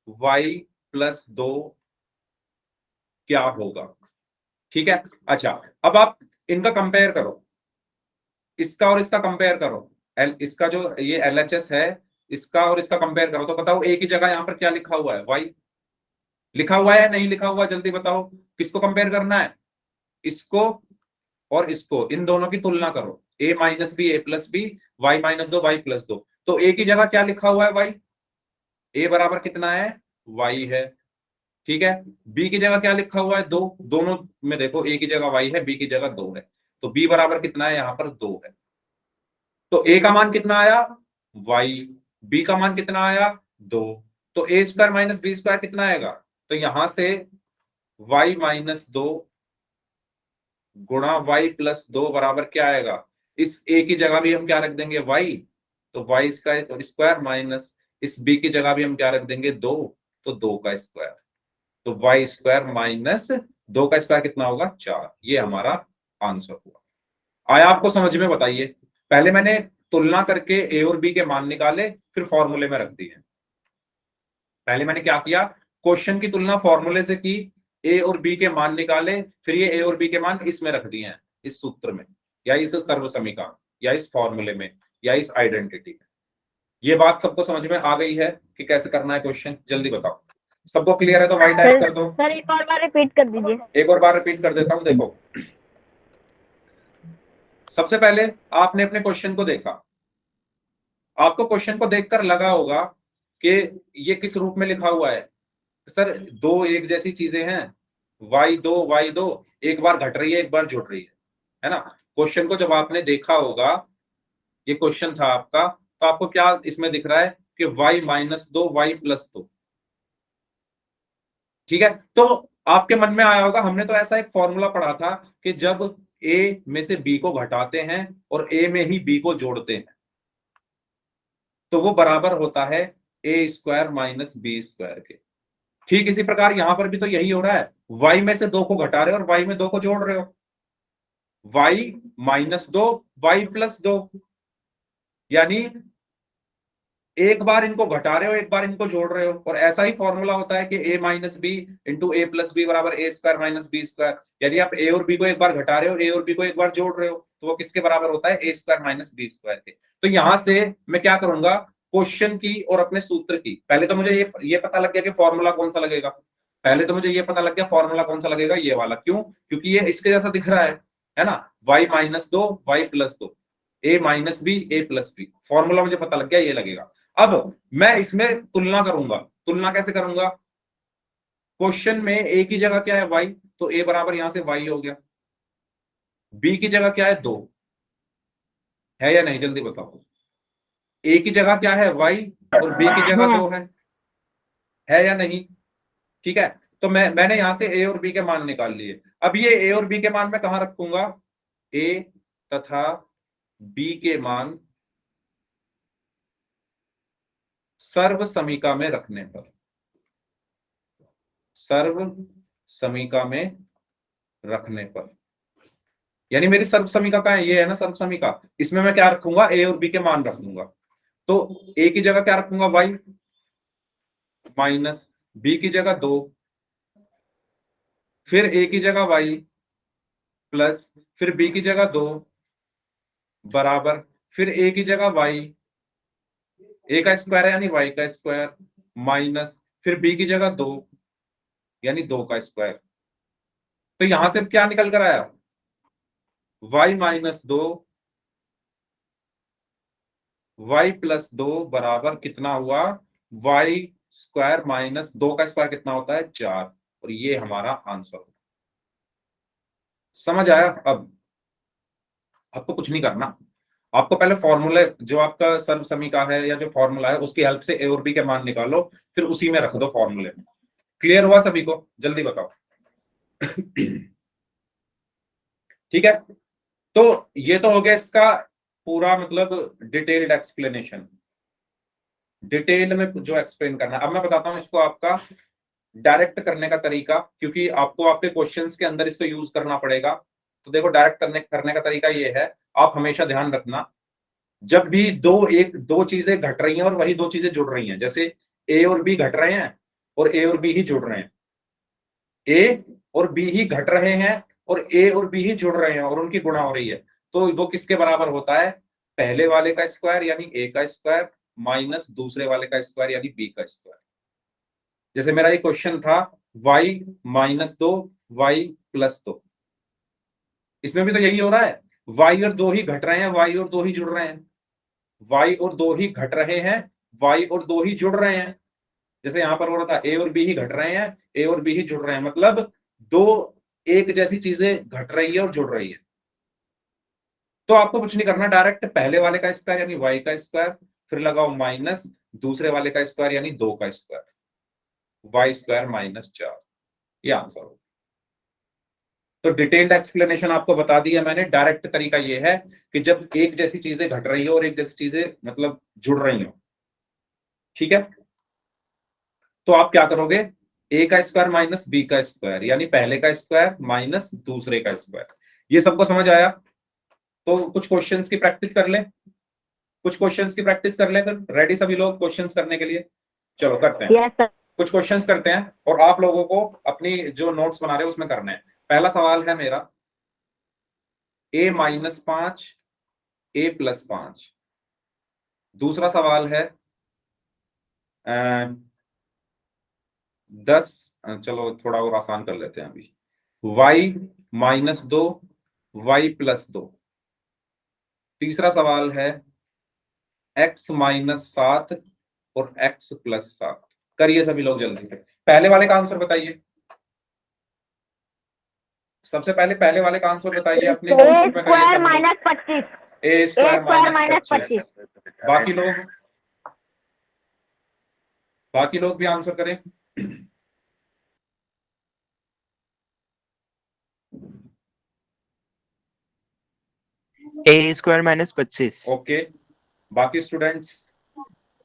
y प्लस 2 क्या होगा? ठीक है, अच्छा अब आप इनका कंपेयर करो, इसका और इसका कंपेयर करो। इसका जो ये LHS है, इसका और इसका कंपेयर करो तो बताओ a की जगह यहाँ पर क्या लिखा हुआ है? y लिखा हुआ है या नहीं लिखा हुआ? जल्दी बताओ, किसको कंपेयर करना है? इसको और इसको, इन दोनों की तुलना करो। a minus b a plus b, y minus 2 y plus 2। तो a की जगह क्या लिखा हुआ है? y। a बराबर कितना है? y है। ठीक है, b की जगह क्या लिखा हुआ है? 2। दोनों में देखो, a की जगह y है, b की जगह 2 है। तो b बराबर कितना है? यहाँ पर 2 है। तो a का मान कितना आया? y। b का मान कितना आया? 2। तो a square minus b square कितना आएगा? तो यहां से y माइनस 2 गुणा y प्लस 2 बराबर क्या आएगा? इस a की जगह भी हम क्या रख देंगे? y। तो y का स्क्वायर माइनस इस b की जगह भी हम क्या रख देंगे? 2। तो 2 का स्क्वायर। तो y स्क्वायर माइनस 2 का स्क्वायर कितना होगा? 4। ये हमारा आंसर हुआ। आया आपको समझ में? बताइए। पहले मैंने तुलना करके a और b के मान निकाले, फिर फॉर्मूले में रख दिए। पहले मैंने क्या किया? क्वेश्चन की तुलना फॉर्मूले से की, ए और बी के मान निकाले, फिर ये ए और बी के मान इसमें रख दिए हैं, इस सूत्र में या इस सर्व समीकरण या इस फॉर्मूले में या इस आइडेंटिटी में। ये बात सबको समझ में आ गई है कि कैसे करना है क्वेश्चन? जल्दी बताओ। सबको क्लियर है तो वाई टाइप कर दो। सर एक और बार रिपीट कर दीजिए। एक और बार रिपीट कर देता हूं। देखो, सबसे पहले आपने अपने क्वेश्चन को देखा, आपको क्वेश्चन को देखकर लगा होगा कि ये किस रूप में लिखा हुआ है। सर दो एक जैसी चीजें हैं, y2 एक बार घट रही है एक बार जुड़ रही है ना? क्वेश्चन को जब आपने देखा होगा, ये क्वेश्चन था आपका, तो आपको क्या इसमें दिख रहा है कि y माइनस 2 वाई प्लस 2। ठीक है, तो आपके मन में आया होगा, हमने तो ऐसा एक फॉर्मूला पढ़ा था कि जब a में से b को घटाते हैं और a में ही b को जोड़ते हैं तो वो बराबर होता है a square minus b square के। ठीक इसी प्रकार यहां पर भी तो यही हो रहा है, y में से 2 को घटा रहे हो और y में 2 को जोड़ रहे हो। y माइनस 2 वाई प्लस 2, यानी एक बार इनको घटा रहे हो एक बार इनको जोड़ रहे हो। और ऐसा ही फॉर्मूला होता है कि a minus b into a plus b बराबर ए स्क्वायर माइनस बी स्क्वायर। यदि आप a और b को एक बार घटा रहे हो, a और b को एक बार जोड़ रहे हो, तो वो किसके बराबर होता है? ए स्क्वायर माइनस बी स्क्वायर के। तो यहां से मैं क्या करूंगा? क्वेश्चन की और अपने सूत्र की, पहले तो मुझे ये पता लग गया कि फॉर्मूला कौन सा लगेगा। पहले तो मुझे ये पता लग गया फॉर्मूला कौन सा लगेगा, ये वाला। क्यों? क्योंकि ये इसके जैसा दिख रहा है। है ना, y minus 2 y plus 2, a minus b a plus b. Formula मुझे पता लग गया, ये लगेगा। अब मैं इसमें तुलना करूंगा। तुलना कैसे करूंगा? क्वेश्चन में a की जगह क्या है y, तो a बराबर यहां से y हो गया। b की जगह क्या है 2, है या नहीं, जल्दी बताओ। a की जगह क्या है y और b की जगह 2 है या नहीं? ठीक है, तो मैंने यहां से a और b के मान निकाल लिए। अब ये a और b के मान मैं कहां रखूंगा? a तथा b के मान सर्व समीका में रखने पर, सर्व समीका में रखने पर, यानी मेरी सर्व समीका का है, ये है ना सर्व समीका, इसमें मैं क्या रखूंगा? a और b के मान रख दूंगा। तो a की जगह क्या रखूंगा? y माइनस b की जगह 2, फिर a की जगह y प्लस, फिर b की जगह 2 बराबर, फिर a की जगह y, a का स्क्वायर है यानी y का स्क्वायर, माइनस, फिर b की जगह 2 यानी 2 का स्क्वायर। तो यहां से क्या निकल कर आया? y माइनस 2 y प्लस 2 बराबर कितना हुआ? y स्क्वायर माइनस 2 का स्क्वायर कितना होता है? 4। और ये हमारा आंसर होगा। समझ आया? अब आपको कुछ नहीं करना, आपको पहले फॉर्मूले, जो आपका सर्व समीका है या जो फॉर्मूला है, उसकी हेल्प से a और b के मान निकालो, फिर उसी में रख दो फॉर्मूले में। क्लियर हुआ सभी को? जल्दी बताओ। ठीक है, तो ये तो हो गया इसका पूरा मतलब डिटेल्ड एक्सप्लेनेशन, डिटेल में जो एक्सप्लेन करना है। अब मैं बताता हूं इसको आपका डायरेक्ट करने का तरीका, क्योंकि आपको आपके क्वेश्चंस के अंदर इसको यूज करना पड़ेगा। तो देखो, डायरेक्ट करने का तरीका ये है, आप हमेशा ध्यान रखना, जब भी दो चीजें घट रही हैं और वही दो चीजें जुड़ रही हैं, जैसे ए और बी घट रहे हैं और ए और बी ही जुड़ रहे हैं, ए और बी ही घट रहे हैं और ए और बी ही जुड़ रहे हैं और उनकी गुणा हो रही है, तो वो किसके बराबर होता है? पहले वाले का स्क्वायर यानी ए का स्क्वायर माइनस दूसरे वाले का स्क्वायर यानी बी का स्क्वायर। जैसे मेरा ये क्वेश्चन था y माइनस 2 y प्लस 2, इसमें भी तो यही हो रहा है, y और 2 ही घट रहे हैं, y और 2 ही जुड़ रहे हैं, y और 2 ही घट रहे हैं, y और 2 ही जुड़ रहे हैं। जैसे यहां पर हो रहा था a और b ही घट रहे हैं, a और b ही जुड़ रहे हैं, मतलब दो एक जैसी चीजें घट रही है और जुड़ रही है। तो आपको कुछ नहीं करना, डायरेक्ट पहले वाले का स्क्वायर यानी y का स्क्वायर, फिर लगाओ माइनस दूसरे वाले का स्क्वायर यानी 2 का स्क्वायर, y स्क्वायर माइनस 4, ये आंसर हो। तो डिटेल्ड एक्सप्लेनेशन आपको बता दिया मैंने। डायरेक्ट तरीका ये है कि जब एक जैसी चीजें घट रही हो और एक जैसी चीजें मतलब जुड़ रही हो, ठीक है, तो आप क्या करोगे? ए का स्क्वायर माइनस बी का स्क्वायर यानी पहले का स्क्वायर माइनस दूसरे का स्क्वायर। ये सबको समझ आया? तो कुछ क्वेश्चंस की प्रैक्टिस कर लें, कुछ क्वेश्चंस की प्रैक्टिस कर लें, फिर रेडी सभी लोग क्वेश्चंस करने के लिए? चलो करते हैं, यस सर। कुछ क्वेश्चंस करते हैं और आप लोगों को अपनी जो नोट्स बना रहे हो उसमें करना है। पहला सवाल है मेरा a माइनस 5 a प्लस 5। दूसरा सवाल है 10, चलो थोड़ा और आसान कर लेते हैं अभी, y माइनस 2 y प्लस 2। तीसरा सवाल है x माइनस 7 और x प्लस 7। करिए सभी लोग जल्दी से, पहले वाले का आंसर बताइए। सबसे पहले पहले वाले का आंसर बताइए अपने ए नोटबुक में, करिए स्क्वायर सभी लोग। Minus 25, A square minus minus 25। बाकी लोग, बाकी लोग भी आंसर करें। A square minus 25। ओके, बाकी students?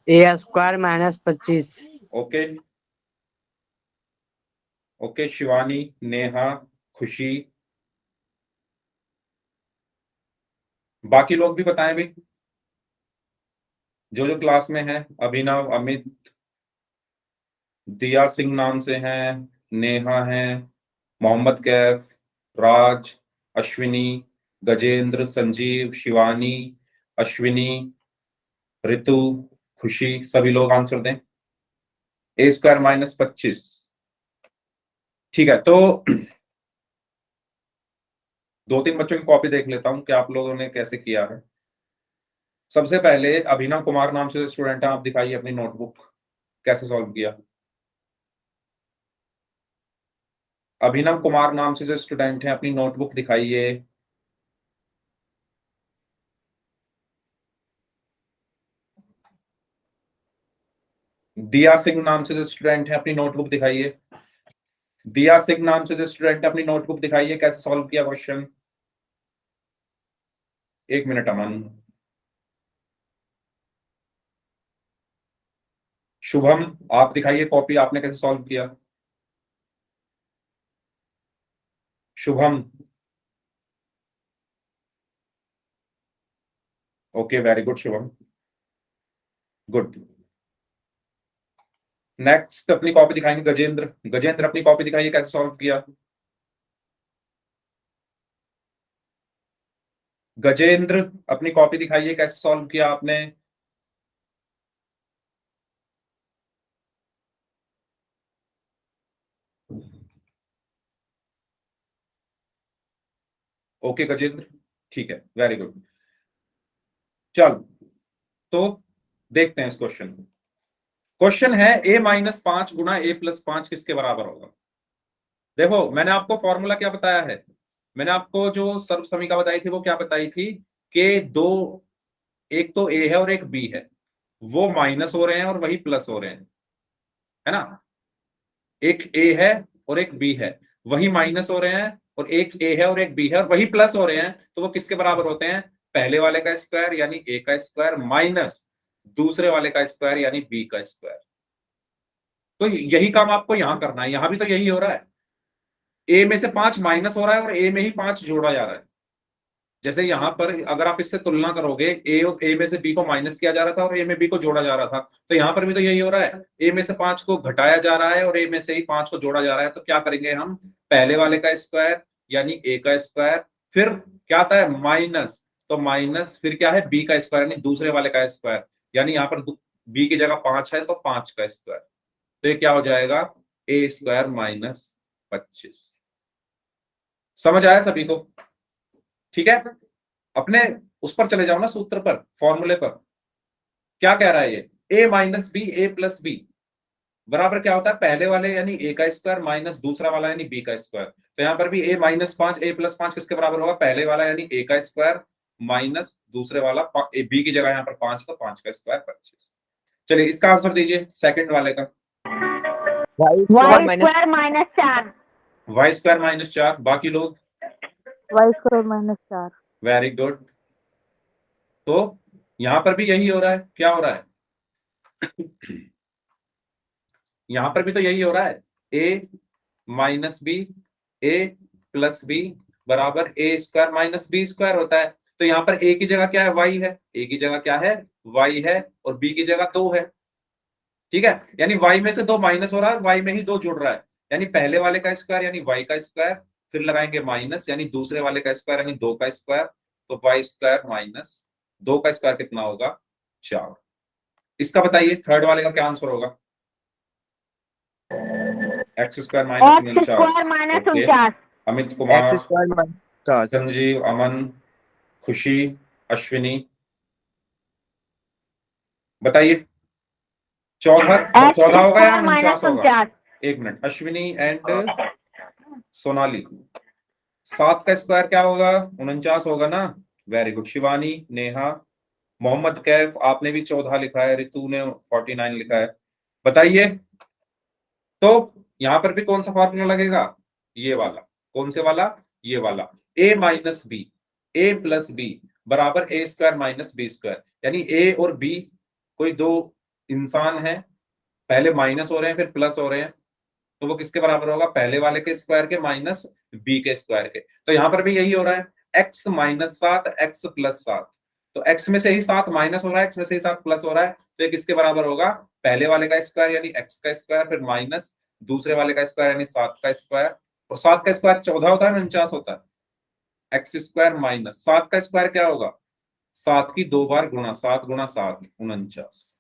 A square minus 25। Okay okay, Shivani, Neha, Khushi, बाकी लोग भी बताएं भाई, जो जो क्लास में है। अभिनव, अमित, दिया सिंह नाम से हैं, नेहा है, मोहम्मद कैफ, राज, अश्विनी, गजेंद्र, संजीव, शिवानी, अश्विनी, ऋतु, खुशी, सभी लोग आंसर दें। ए स्क्वायर माइनस 25, ठीक है। तो 2-3 बच्चों की कॉपी देख लेता हूं कि आप लोगों ने कैसे किया है। सबसे पहले अभिनव कुमार नाम से स्टूडेंट है, आप दिखाइए अपनी नोटबुक कैसे सॉल्व किया। अभिनव कुमार नाम से जो स्टूडेंट है अपनी नोटबुक दिखाइए। दिया सिंह नाम से जो स्टूडेंट है अपनी नोटबुक दिखाइए। दिया सिंह नाम से जो स्टूडेंट है अपनी नोटबुक दिखाइए, कैसे सॉल्व किया क्वेश्चन। 1 मिनट अमन। शुभम, आप दिखाइए कॉपी, आपने कैसे सॉल्व किया। Shubham, okay very good Shubham, good. Next अपनी कॉपी दिखाएंगे गजेंद्र। गजेंद्र अपनी कॉपी दिखाइए कैसे सॉल्व किया। गजेंद्र अपनी कॉपी दिखाइए कैसे सॉल्व किया आपने। ओके गजेंद्र, ठीक है, वेरी गुड। चलो तो देखते हैं इस क्वेश्चन को। क्वेश्चन है a-5 गुना a+5 किसके बराबर होगा। देखो मैंने आपको फॉर्मूला क्या बताया है, मैंने आपको जो सर्व समीकरण बताई थी वो क्या बताई थी कि दो, एक तो a है और एक b है, वो माइनस हो रहे हैं और वही प्लस हो रहे हैं, है ना। एक a है और एक b है, वही माइनस हो रहे हैं, और एक a है और एक b है और वही प्लस हो रहे हैं, तो वो किसके बराबर होते हैं, पहले वाले का स्क्वायर यानी a का स्क्वायर माइनस दूसरे वाले का स्क्वायर यानी b का स्क्वायर। तो यही काम आपको यहां करना है, यहां भी तो यही हो रहा है, a में से 5 माइनस हो रहा है और a में ही 5 जोड़ा जा रहा है। जैसे यहां पर अगर आप इससे तुलना करोगे, ए में से बी को माइनस किया जा रहा था और ए में बी को जोड़ा जा रहा था, तो यहां पर भी तो यही हो रहा है, ए में से 5 को घटाया जा रहा है और ए में से ही 5 को जोड़ा जा रहा है। तो क्या करेंगे हम, पहले वाले का स्क्वायर यानी ए का स्क्वायर, फिर क्या आता है माइनस, तो माइनस फिर क्या है बी का स्क्वायर यानी दूसरे वाले का स्क्वायर, यानी यहाँ पर बी की जगह 5 है तो 5 का स्क्वायर, तो ये क्या हो जाएगा a² - 25। समझ आया सभी को, ठीक है। अपने उस पर चले जाओ ना, सूत्र पर, फॉर्मूले पर। क्या कह रहा है ये, a-b बराबर क्या होता है, पहले वाले यानी a का स्क्वायर माइनस दूसरा वाला यानी b का स्क्वायर। तो यहां पर भी a-5 a+5 किसके बराबर होगा, पहले वाला यानी a का स्क्वायर माइनस दूसरे वाला b की जगह यहाँ पर 5, तो 5 का स्क्वायर 25। चलिए इसका आंसर दीजिए सेकंड वाले का। y y² - -4 y² - 4, बाकी लोग y² -4 वेरी गुड। तो यहां पर भी यही हो रहा है, क्या हो रहा है, यहां पर भी तो यही हो रहा है, a-b a+b बराबर a² - b² होता है। तो यहां पर a की जगह क्या है, y है, a की जगह क्या है, y है, और b की जगह 2 है, ठीक है। यानी y में से 2 माइनस हो रहा है, y में ही 2 जुड़ रहा है, यानी पहले वाले का स्क्वायर यानी y का स्क्वायर, फिर लगाएंगे माइनस यानी दूसरे वाले का स्क्वायर यानी 2 का स्क्वायर, तो y² - 2 का स्क्वायर कितना होगा, 4। इसका बताइए थर्ड वाले का क्या आंसर होगा, x² - 49। Okay, Amit Kumar, x² - 50। Sanjeev, Aman, Khushi, Ashwini, बताइए 14 होगा या 49 होगा। 1 मिनट, अश्विनी एंड सोनाली, 7 का स्क्वायर क्या होगा, 49 होगा ना, वेरी गुड। शिवानी, नेहा, मोहम्मद कैफ, आपने भी 14 लिखा है, रितु ने 49 लिखा है। बताइए तो यहां पर भी कौन सा फॉर्मूला लगेगा, ये वाला, कौन से वाला, ये वाला, a-b बराबर a² - b², यानी a और b कोई दो इंसान है, पहले माइनस हो रहे हैं फिर प्लस हो रहे हैं, तो वो किसके बराबर होगा, पहले वाले के स्क्वायर के माइनस बी के स्क्वायर के। तो यहां पर भी यही हो रहा है, x - 7 x + 7, तो x में से ही 7 माइनस हो रहा है, x में से ही 7 प्लस हो रहा है, तो ये किसके बराबर होगा, पहले वाले का स्क्वायर यानी x का स्क्वायर, फिर माइनस दूसरे वाले का स्क्वायर यानी 7 का स्क्वायर, और 7 का स्क्वायर 14 होता है, 49 होता है, x² - 7 का स्क्वायर क्या होगा, 7 की 2 बार गुणा, 7 × 7 49,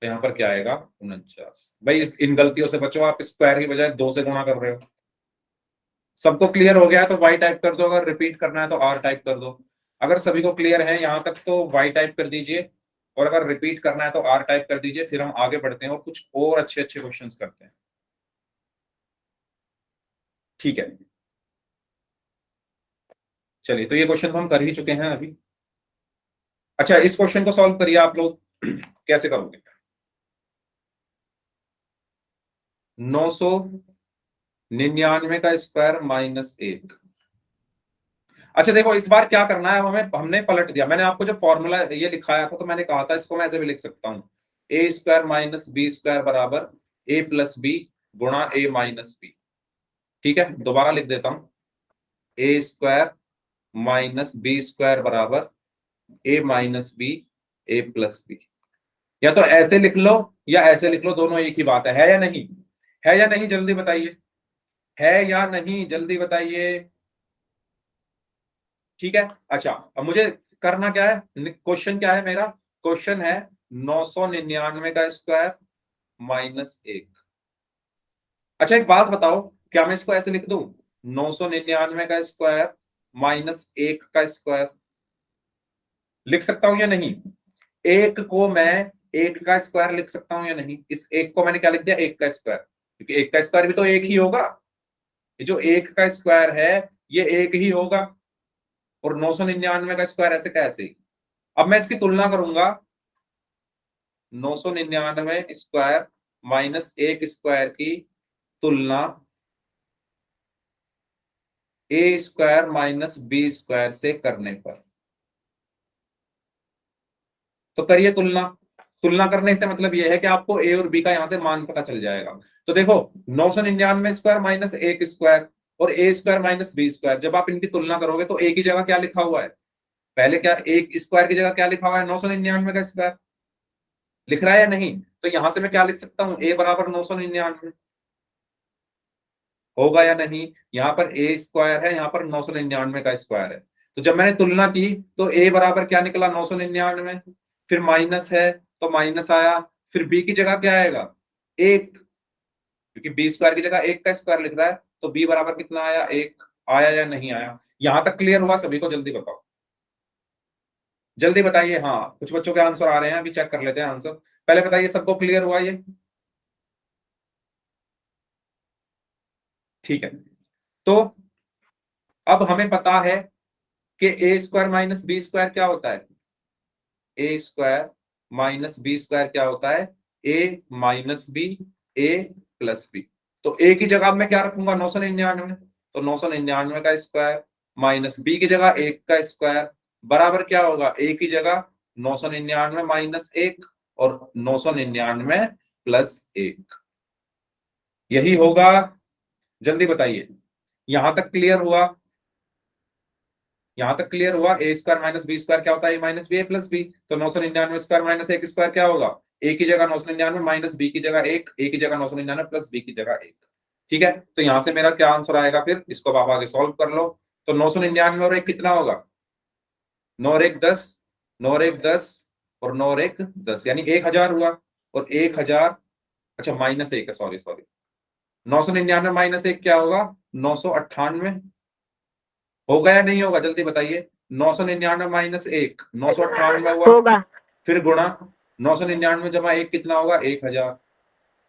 तो यहाँ पर क्या आएगा 49। भाई इन गलतियों से बचो, आप स्क्वायर की बजाय 2 से गुणा कर रहे हो। सबको क्लियर हो गया है तो वाई टाइप कर दो, अगर रिपीट करना है तो आर टाइप कर दो। अगर सभी को क्लियर है यहां तक तो वाई टाइप कर दीजिए, और अगर रिपीट करना है तो आर टाइप कर दीजिए। फिर हम आगे बढ़ते हैं और कुछ और अच्छे अच्छे क्वेश्चंस करते हैं। ठीक है, चलिए, तो ये क्वेश्चन तो हम कर ही चुके हैं अभी। अच्छा, इस क्वेश्चन को सॉल्व करिए आप लोग। कैसे करोगे? 999 का स्क्वायर माइनस 1। अच्छा देखो, इस बार क्या करना है, हमने पलट दिया। मैंने आपको जब फॉर्मूला ये लिखाया था तो मैंने कहा था इसको मैं ऐसे भी लिख सकता हूँ, ए स्क्वायर माइनस बी स्क्वायर बराबर ए प्लस बी गुणा ए माइनस बी। ठीक है, दोबारा लिख देता हूं, ए स्क्वायर माइनस बी स्क्वायर बराबर ए minus b a plus B. या तो ऐसे लिख लो या ऐसे लिख लो, दोनों एक ही बात है या नहीं? है या नहीं, जल्दी बताइए, है या नहीं, जल्दी बताइए। ठीक है, अच्छा, अब मुझे करना क्या है, क्वेश्चन क्या है मेरा? क्वेश्चन है 999 का स्क्वायर माइनस 1। अच्छा एक बात बताओ, क्या मैं इसको ऐसे लिख दूं, 999 का स्क्वायर माइनस 1 का स्क्वायर? लिख सकता हूं या नहीं? एक को मैं 1 का स्क्वायर लिख सकता हूं या नहीं? इस एक को मैंने क्या लिख दिया, 1 का स्क्वायर, क्योंकि 1 का स्क्वायर भी तो एक ही होगा। ये जो 1 का स्क्वायर है ये एक ही होगा, और 999 का स्क्वायर ऐसे कैसे? अब मैं इसकी तुलना करूंगा, 999 स्क्वायर माइनस 1 स्क्वायर की तुलना ए स्क्वायर माइनस बी स्क्वायर से करने पर। तो करिए तुलना। तुलना करने से मतलब यह है कि आपको ए और बी का यहां से मान पता चल जाएगा। तो देखो, 999 स्क्वायर माइनस 1 स्क्वायर और ए स्क्वायर माइनस बी स्क्वायर, जब आप इनकी तुलना करोगे तो ए की जगह क्या लिखा हुआ है? पहले क्या, एक स्क्वायर की जगह क्या लिखा हुआ है? 999 का स्क्वायर लिख रहा है या नहीं? तो यहां से मैं क्या लिख सकता हूं, ए बराबर 999। होगा या नहीं? यहाँ पर ए स्क्वायर है, यहाँ पर 999 का स्क्वायर है। तो जब मैंने तुलना की तो ए बराबर क्या निकला, 999। फिर माइनस है तो माइनस आया। फिर बी की जगह क्या आएगा, 1, क्योंकि बी स्क्वायर की जगह 1 का स्क्वायर लिख रहा है। तो बी बराबर कितना आया, 1। आया या नहीं आया? यहां तक क्लियर हुआ सभी को? जल्दी बताओ, जल्दी बताइए। हाँ, कुछ बच्चों के आंसर आ रहे हैं, अभी चेक कर लेते हैं आंसर। पहले बताइए, सबको क्लियर हुआ ये? ठीक है, तो अब हमें पता है कि ए स्क्वायर माइनस बी स्क्वायर क्या होता है? ए स्क्वायर माइनस बी स्क्वायर क्या होता है? A minus b a plus B. तो ए की जगह मैं क्या रखूंगा, 999। तो 999 का स्क्वायर माइनस बी की जगह 1 का स्क्वायर बराबर क्या होगा, ए की जगह 999 माइनस 1 और 999 प्लस 1। यही होगा, जल्दी बताइए। यहां तक क्लियर हुआ? यहां तक क्लियर हुआ? ए स्क्वायर माइनस बी स्क्वायर क्या होता है, A minus b a plus B. तो 999 स्क्वायर माइनस 1 स्क्वायर क्या होगा, ए की जगह 999 माइनस बी की जगह 1, ए की जगह 999 प्लस बी की जगह 1। ठीक है, तो यहां से मेरा क्या आंसर आएगा, फिर इसको आप आगे सॉल्व कर लो। तो 999 और 1 कितना होगा, 9 और 1 10, 9 और 1 10 और 9 और 1 10, यानी 1000 हुआ। और 1000, अच्छा माइनस 1 है, सॉरी सॉरी, 999 माइनस 1 क्या होगा, 998। होगा या नहीं होगा, जल्दी बताइए। 999 माइनस 1 998 हुआ। होगा। फिर गुणा 999 जमा 1 कितना होगा, 1000।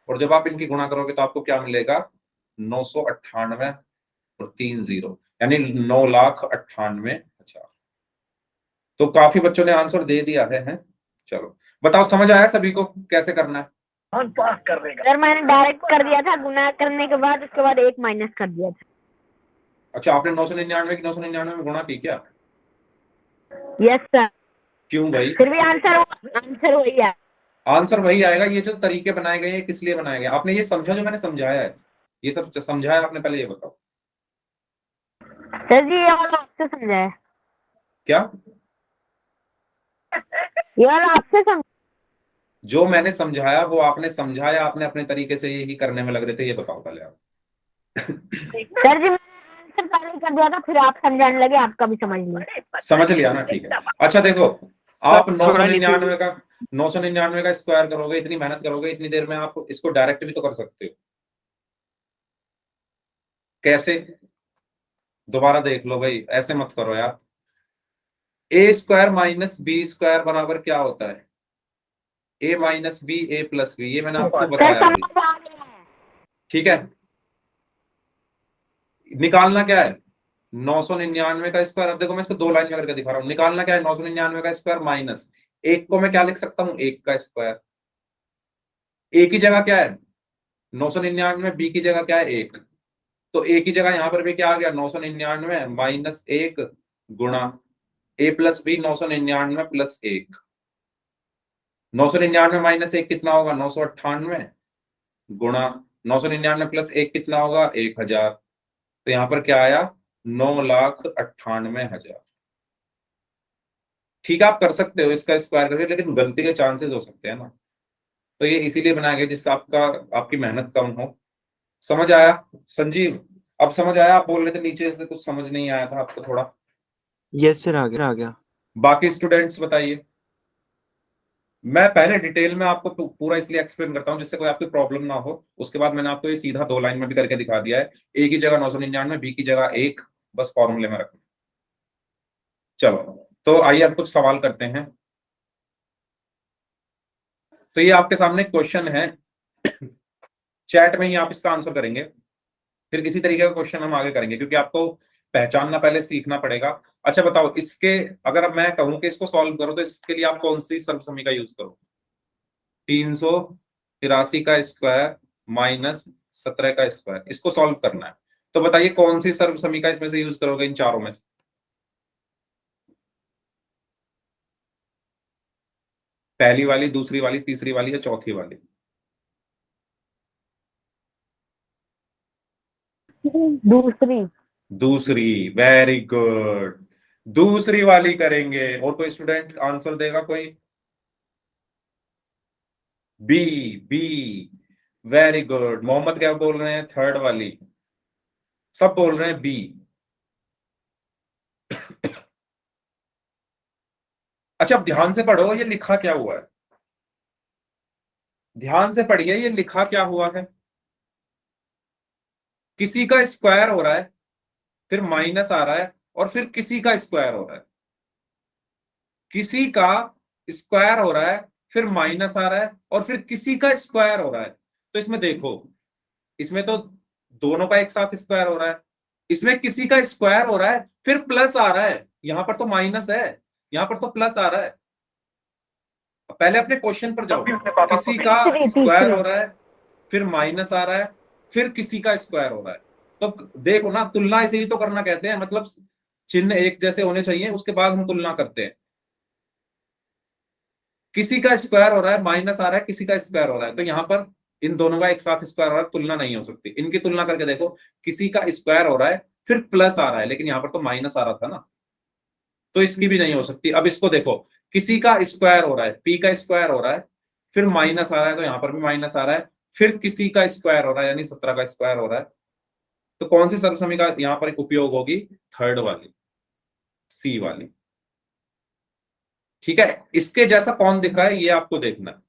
और जब आप इनकी गुणा करोगे तो आपको क्या मिलेगा, 998 और 3 0, यानी 9,98,000। तो काफी बच्चों ने आंसर दे दिया है? चलो बताओ, समझ आया सभी को कैसे करना है? सर मैंने डायरेक्ट कर दिया था, गुना करने के बाद उसके बाद 1 माइनस कर दिया था। अच्छा, आपने 999 की 999 में गुणा की क्या? Yes sir. क्यों भाई? फिर भी आंसर वही है। आंसर वही आएगा। ये जो तरीके बनाए गए हैं किस लिए बनाए गए, आपने ये समझा जो मैंने समझाया है? ये सब समझाया आपने, पहले ये बताओ। सर जी ये वाला आपसे समझा है। क्या? ये वाला आपसे समझा। जो मैंने समझाया वो आपने समझा या आपने अपने तरीके से यही करने में लग रहे थे, ये बताओ पहले आप। सर जी मैंने आंसर पहले कर दिया था, फिर आप समझाने लगे, आपका भी समझ लिया। समझ लिया ना, ठीक है। अच्छा देखो, आप थोड़ा नीचे 999 का स्क्वायर करोगे, इतनी मेहनत करोगे, इतनी देर में आप इसको डायरेक्ट भी तो कर सकते हो। कैसे? दोबारा देख लो भाई, ऐसे मत करो यार। ए स्क्वायर माइनस बी स्क्वायर बराबर क्या होता है? A minus b a plus B, ये मैंने आपको सर बताया अभी। समझ आ गया है। ठीक है, निकालना क्या है? 999 का स्क्वायर। अब देखो मैं इसको दो लाइन में करके दिखा रहा हूँ। निकालना क्या है? 999 का स्क्वायर माइनस एक को मैं क्या लिख सकता हूँ? एक का स्क्वायर। ए की जगह क्या है? 999, बी की जगह क्या है? एक। तो ए की जगह यहां पर भी क्या आ गया? 999 माइनस एक गुणा ए प्लस बी 999 प्लस एक। 999 माइनस एक कितना होगा? 998 गुणा 999 प्लस एक कितना होगा? 1000। तो यहां पर क्या आया? 9,98,000। ठीक है, आप कर सकते हो इसका स्क्वायर करके, लेकिन गलती के चांसेस हो सकते हैं ना। तो ये इसीलिए बनाया गया जिससे आपकी मेहनत कम हो। समझ आया संजीव? अब समझ आया? आप बोल रहे थे नीचे से कुछ समझ नहीं आया था आपको थोड़ा। यस सर, आ गया। बाकी स्टूडेंट्स बताइए। मैं पहले डिटेल में आपको पूरा इसलिए एक्सप्लेन करता हूँ जिससे कोई आपकी प्रॉब्लम ना हो। उसके बाद मैंने आपको ये सीधा दो लाइन में भी करके दिखा दिया है। ए की जगह 999, बी की जगह एक, बस फॉर्मूले में रखना। चलो, तो आइए अब कुछ सवाल करते हैं। तो ये आपके सामने क्वेश्चन है, चैट में ही आप इसका आंसर करेंगे। फिर इसी तरीके का क्वेश्चन हम आगे करेंगे, क्योंकि आपको पहचानना पहले सीखना पड़ेगा। अच्छा बताओ, इसके अगर अब मैं कहूं कि इसको सॉल्व करो तो इसके लिए आप कौन सी सर्वसमी का यूज करो? 383 का स्क्वायर माइनस 17 का स्क्वायर, इसको सॉल्व करना है। तो बताइए कौन सी सर्वसमी का इसमें से यूज करोगे, इन चारों में से? पहली वाली, दूसरी वाली, तीसरी वाली या चौथी वाली? दूसरी। दूसरी। वेरी गुड, दूसरी वाली करेंगे। और कोई स्टूडेंट आंसर देगा कोई? B. B. Very good. Mohammad क्या बोल रहे हैं? थर्ड वाली। सब बोल रहे हैं बी। अच्छा, अब ध्यान से पढ़ो ये लिखा क्या हुआ है। ध्यान से पढ़िए ये लिखा क्या हुआ है। किसी का स्क्वायर हो रहा है, फिर माइनस आ रहा है, और फिर किसी का स्क्वायर हो रहा है। किसी का स्क्वायर हो रहा है, फिर माइनस आ रहा है, और फिर किसी का स्क्वायर हो रहा है। तो इसमें देखो, इसमें तो दोनों का एक साथ स्क्वायर हो रहा है। इसमें किसी का स्क्वायर हो रहा है, फिर प्लस आ रहा है। यहां पर तो माइनस है, यहां पर तो प्लस आ रहा है। पहले अपने क्वेश्चन पर जाओ। किसी का तीसरी स्क्वायर तीसरी। हो रहा है, फिर माइनस आ रहा है, फिर किसी का स्क्वायर हो रहा है। तो देखो ना, तुलना इसे ही तो करना कहते हैं, मतलब चिन्ह एक जैसे होने चाहिए, उसके बाद हम तुलना करते हैं। किसी का स्क्वायर हो रहा है, माइनस आ रहा है, किसी का स्क्वायर हो रहा है, तो यहां पर इन दोनों का एक साथ स्क्वायर हो रहा है, तुलना नहीं हो सकती। इनकी तुलना करके देखो, किसी का स्क्वायर हो रहा है, फिर प्लस आ रहा है, लेकिन यहां पर तो माइनस आ रहा था ना, तो इसकी भी नहीं हो सकती। अब इसको देखो, किसी का स्क्वायर हो रहा है, पी का स्क्वायर हो रहा है, फिर माइनस आ रहा है, तो यहां पर भी माइनस आ रहा है, फिर किसी का स्क्वायर हो रहा है, यानी 17 का स्क्वायर हो रहा है। तो कौन सी सर्वसमी का यहां पर उपयोग होगी? थर्ड वाली, सी वाली। ठीक है, इसके जैसा कौन दिख रहा है ये आपको देखना है।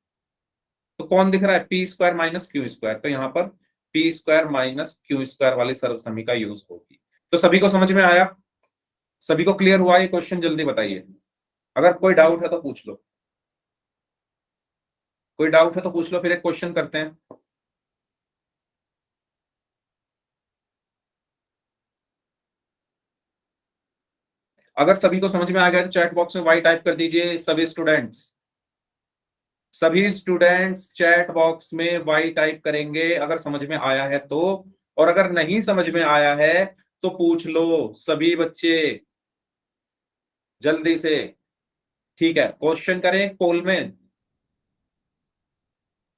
तो कौन दिख रहा है? P square minus Q square. तो यहां पर P square minus Q square वाली सर्वसमी का यूज होगी। तो सभी को समझ में आया? सभी को क्लियर हुआ ये क्वेश्चन? जल्दी बताइए, अगर कोई डाउट है तो पूछ लो। कोई डाउट है तो पूछ लो, फिर एक क्वेश्चन करते हैं। अगर सभी को समझ में आ गया तो चैट बॉक्स में वाई टाइप कर दीजिए सभी स्टूडेंट्स। सभी स्टूडेंट्स चैट बॉक्स में वाई टाइप करेंगे अगर समझ में आया है तो। और अगर नहीं समझ में आया है तो पूछ लो सभी बच्चे, जल्दी से। ठीक है, क्वेश्चन करें पोल में।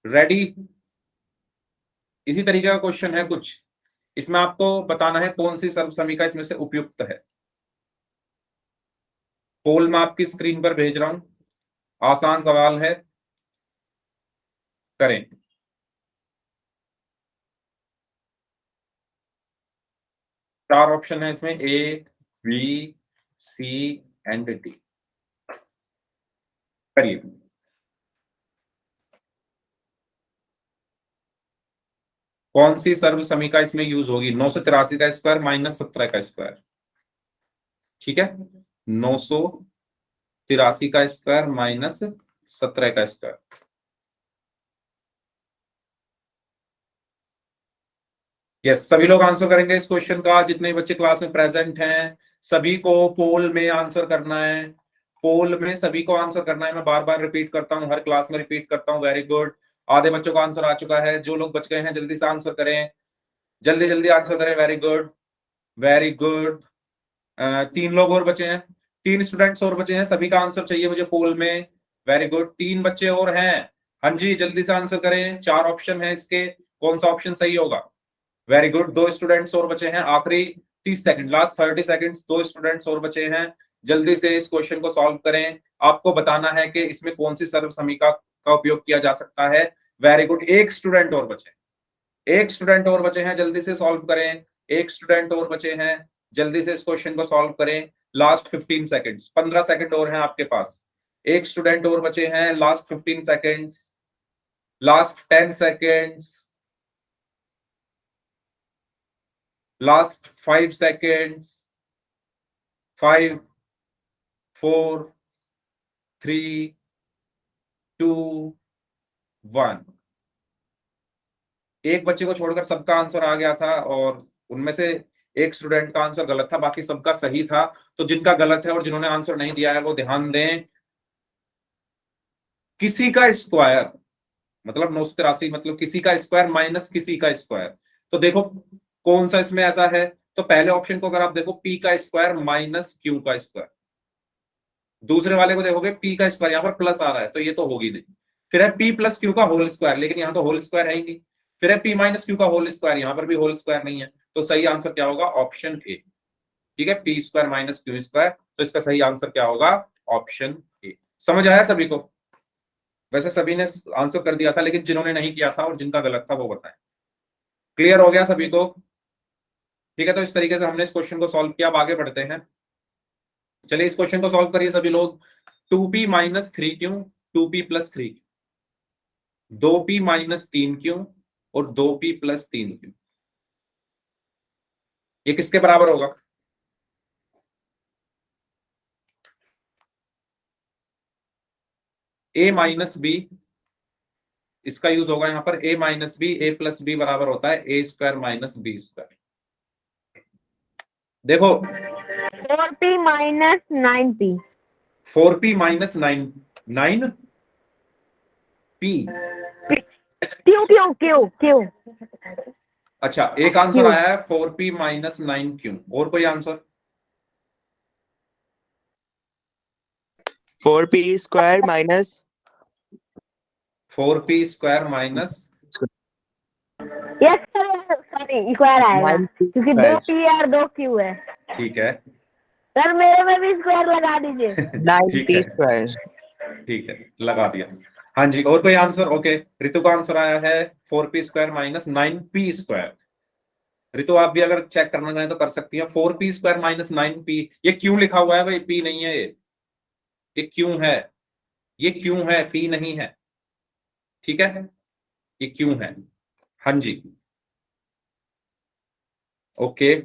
रेडी? इसी तरीके का क्वेश्चन है कुछ। इसमें आपको बताना है कौन सी सर्वसमीका इसमें से उपयुक्त है। पोल मैं आपकी स्क्रीन पर भेज रहा हूं, आसान सवाल है, करें। चार ऑप्शन है इसमें, ए, बी, सी एंड डी। करिए। कौन? कौन सी सर्व समीका इसमें यूज होगी? 983 का स्क्वायर माइनस 17 का स्क्वायर, ठीक है, 983 का स्क्वायर माइनस 17 का स्क्वायर। यस, सभी लोग आंसर करेंगे इस क्वेश्चन का, जितने बच्चे क्लास में प्रेजेंट हैं सभी को पोल में आंसर करना है, पोल में सभी को आंसर करना है। मैं बार बार रिपीट करता हूं, हर क्लास में रिपीट करता हूं। वेरी गुड, आधे बच्चों का आंसर आ चुका है, जो लोग बच गए हैं जल्दी से आंसर करें, जल्दी जल्दी आंसर करें। Very good, very good. 3 लोग और बचे हैं, 3 स्टूडेंट्स और बचे हैं, सभी का आंसर चाहिए मुझे पोल में। वेरी गुड, 3 बच्चे और हैं। हाँ जी, जल्दी से आंसर करें, 4 ऑप्शन है इसके, कौन सा ऑप्शन सही होगा? वेरी गुड, 2 स्टूडेंट्स और बचे हैं, आखिरी 30 सेकंड, लास्ट 30 सेकंड्स, 2 स्टूडेंट्स और बचे हैं। जल्दी से इस क्वेश्चन को सॉल्व करें, आपको बताना है कि इसमें कौन सी सर्व समीका का उपयोग किया जा सकता है। वेरी गुड, 1 स्टूडेंट और बचे, 1 स्टूडेंट और बचे हैं, जल्दी से सॉल्व करें। 1 स्टूडेंट और बचे हैं, जल्दी से इस क्वेश्चन को सॉल्व करें। लास्ट 15 सेकंड्स, 15 सेकंड और हैं आपके पास। 1 स्टूडेंट और बचे हैं, last 15 seconds, last 10 seconds, last 5 seconds, 5, 4, 3, 2, 1। एक बच्चे को छोड़कर सबका आंसर आ गया था और उनमें से एक स्टूडेंट का आंसर गलत था, बाकी सबका सही था। तो जिनका गलत है और जिन्होंने आंसर नहीं दिया है वो ध्यान दें। किसी का स्क्वायर मतलब 983, मतलब किसी का स्क्वायर माइनस किसी का स्क्वायर। तो देखो कौन सा इसमें ऐसा है, तो पहले ऑप्शन को अगर आप देखो पी का स्क्वायर माइनस क्यू का स्क्वायर, दूसरे वाले को देखोगे पी का स्क्वायर, यहाँ पर प्लस आ रहा है तो ये तो होगी नहीं। फिर है पी प्लस क्यू का होल स्क्वायर, लेकिन यहाँ तो होल स्क्वायर है ही नहीं। फिर है पी माइनस क्यू का होल स्क्वायर, यहाँ पर भी होल स्क्वायर नहीं है। तो सही आंसर क्या होगा? ऑप्शन ए, ठीक है, P square minus Q square. तो इसका सही आंसर क्या होगा? Option A. समझ आया सभी को? वैसे सभी ने आंसर कर दिया था, लेकिन जिन्होंने नहीं किया था और जिनका गलत था वो बताएं। क्लियर हो गया सभी को? ठीक है, तो इस तरीके से हमने इस क्वेश्चन को सॉल्व किया। अब आगे बढ़ते हैं, चलिए इस क्वेश्चन को सॉल्व करिए सभी लोग। 2p minus 3q, 2p plus 3q, 2p minus 3q और 2p प्लस 3q, ये किसके बराबर होगा? a माइनस बी, इसका यूज होगा यहां पर, a minus b, a plus b बराबर होता है ए स्क्वायर माइनस बी स्क्वायर। देखो 4p minus 9p, 4p minus 9p, क्यों क्यों क्यों क्यों? अच्छा, एक आंसर आया है 4p माइनस 9q, और कोई answer? 4p square minus 4p square minus, yes sir, sorry square आएगा 9p क्योंकि 2p और 2q है। ठीक है, सर मेरे में भी स्क्वायर लगा दीजिए। 9p square. ठीक है, लगा दिया। हाँ जी, और कोई आंसर? ओके, ऋतु का आंसर आया है 4p square minus 9p square. ऋतु आप भी अगर चेक करना चाहें तो कर सकती है। 4p स्क्वायर माइनस 9p, ये क्यों लिखा हुआ है भाई? p नहीं है ये क्यों है? ये क्यों है, p नहीं है, ठीक है, ये क्यों है? हाँ जी, okay,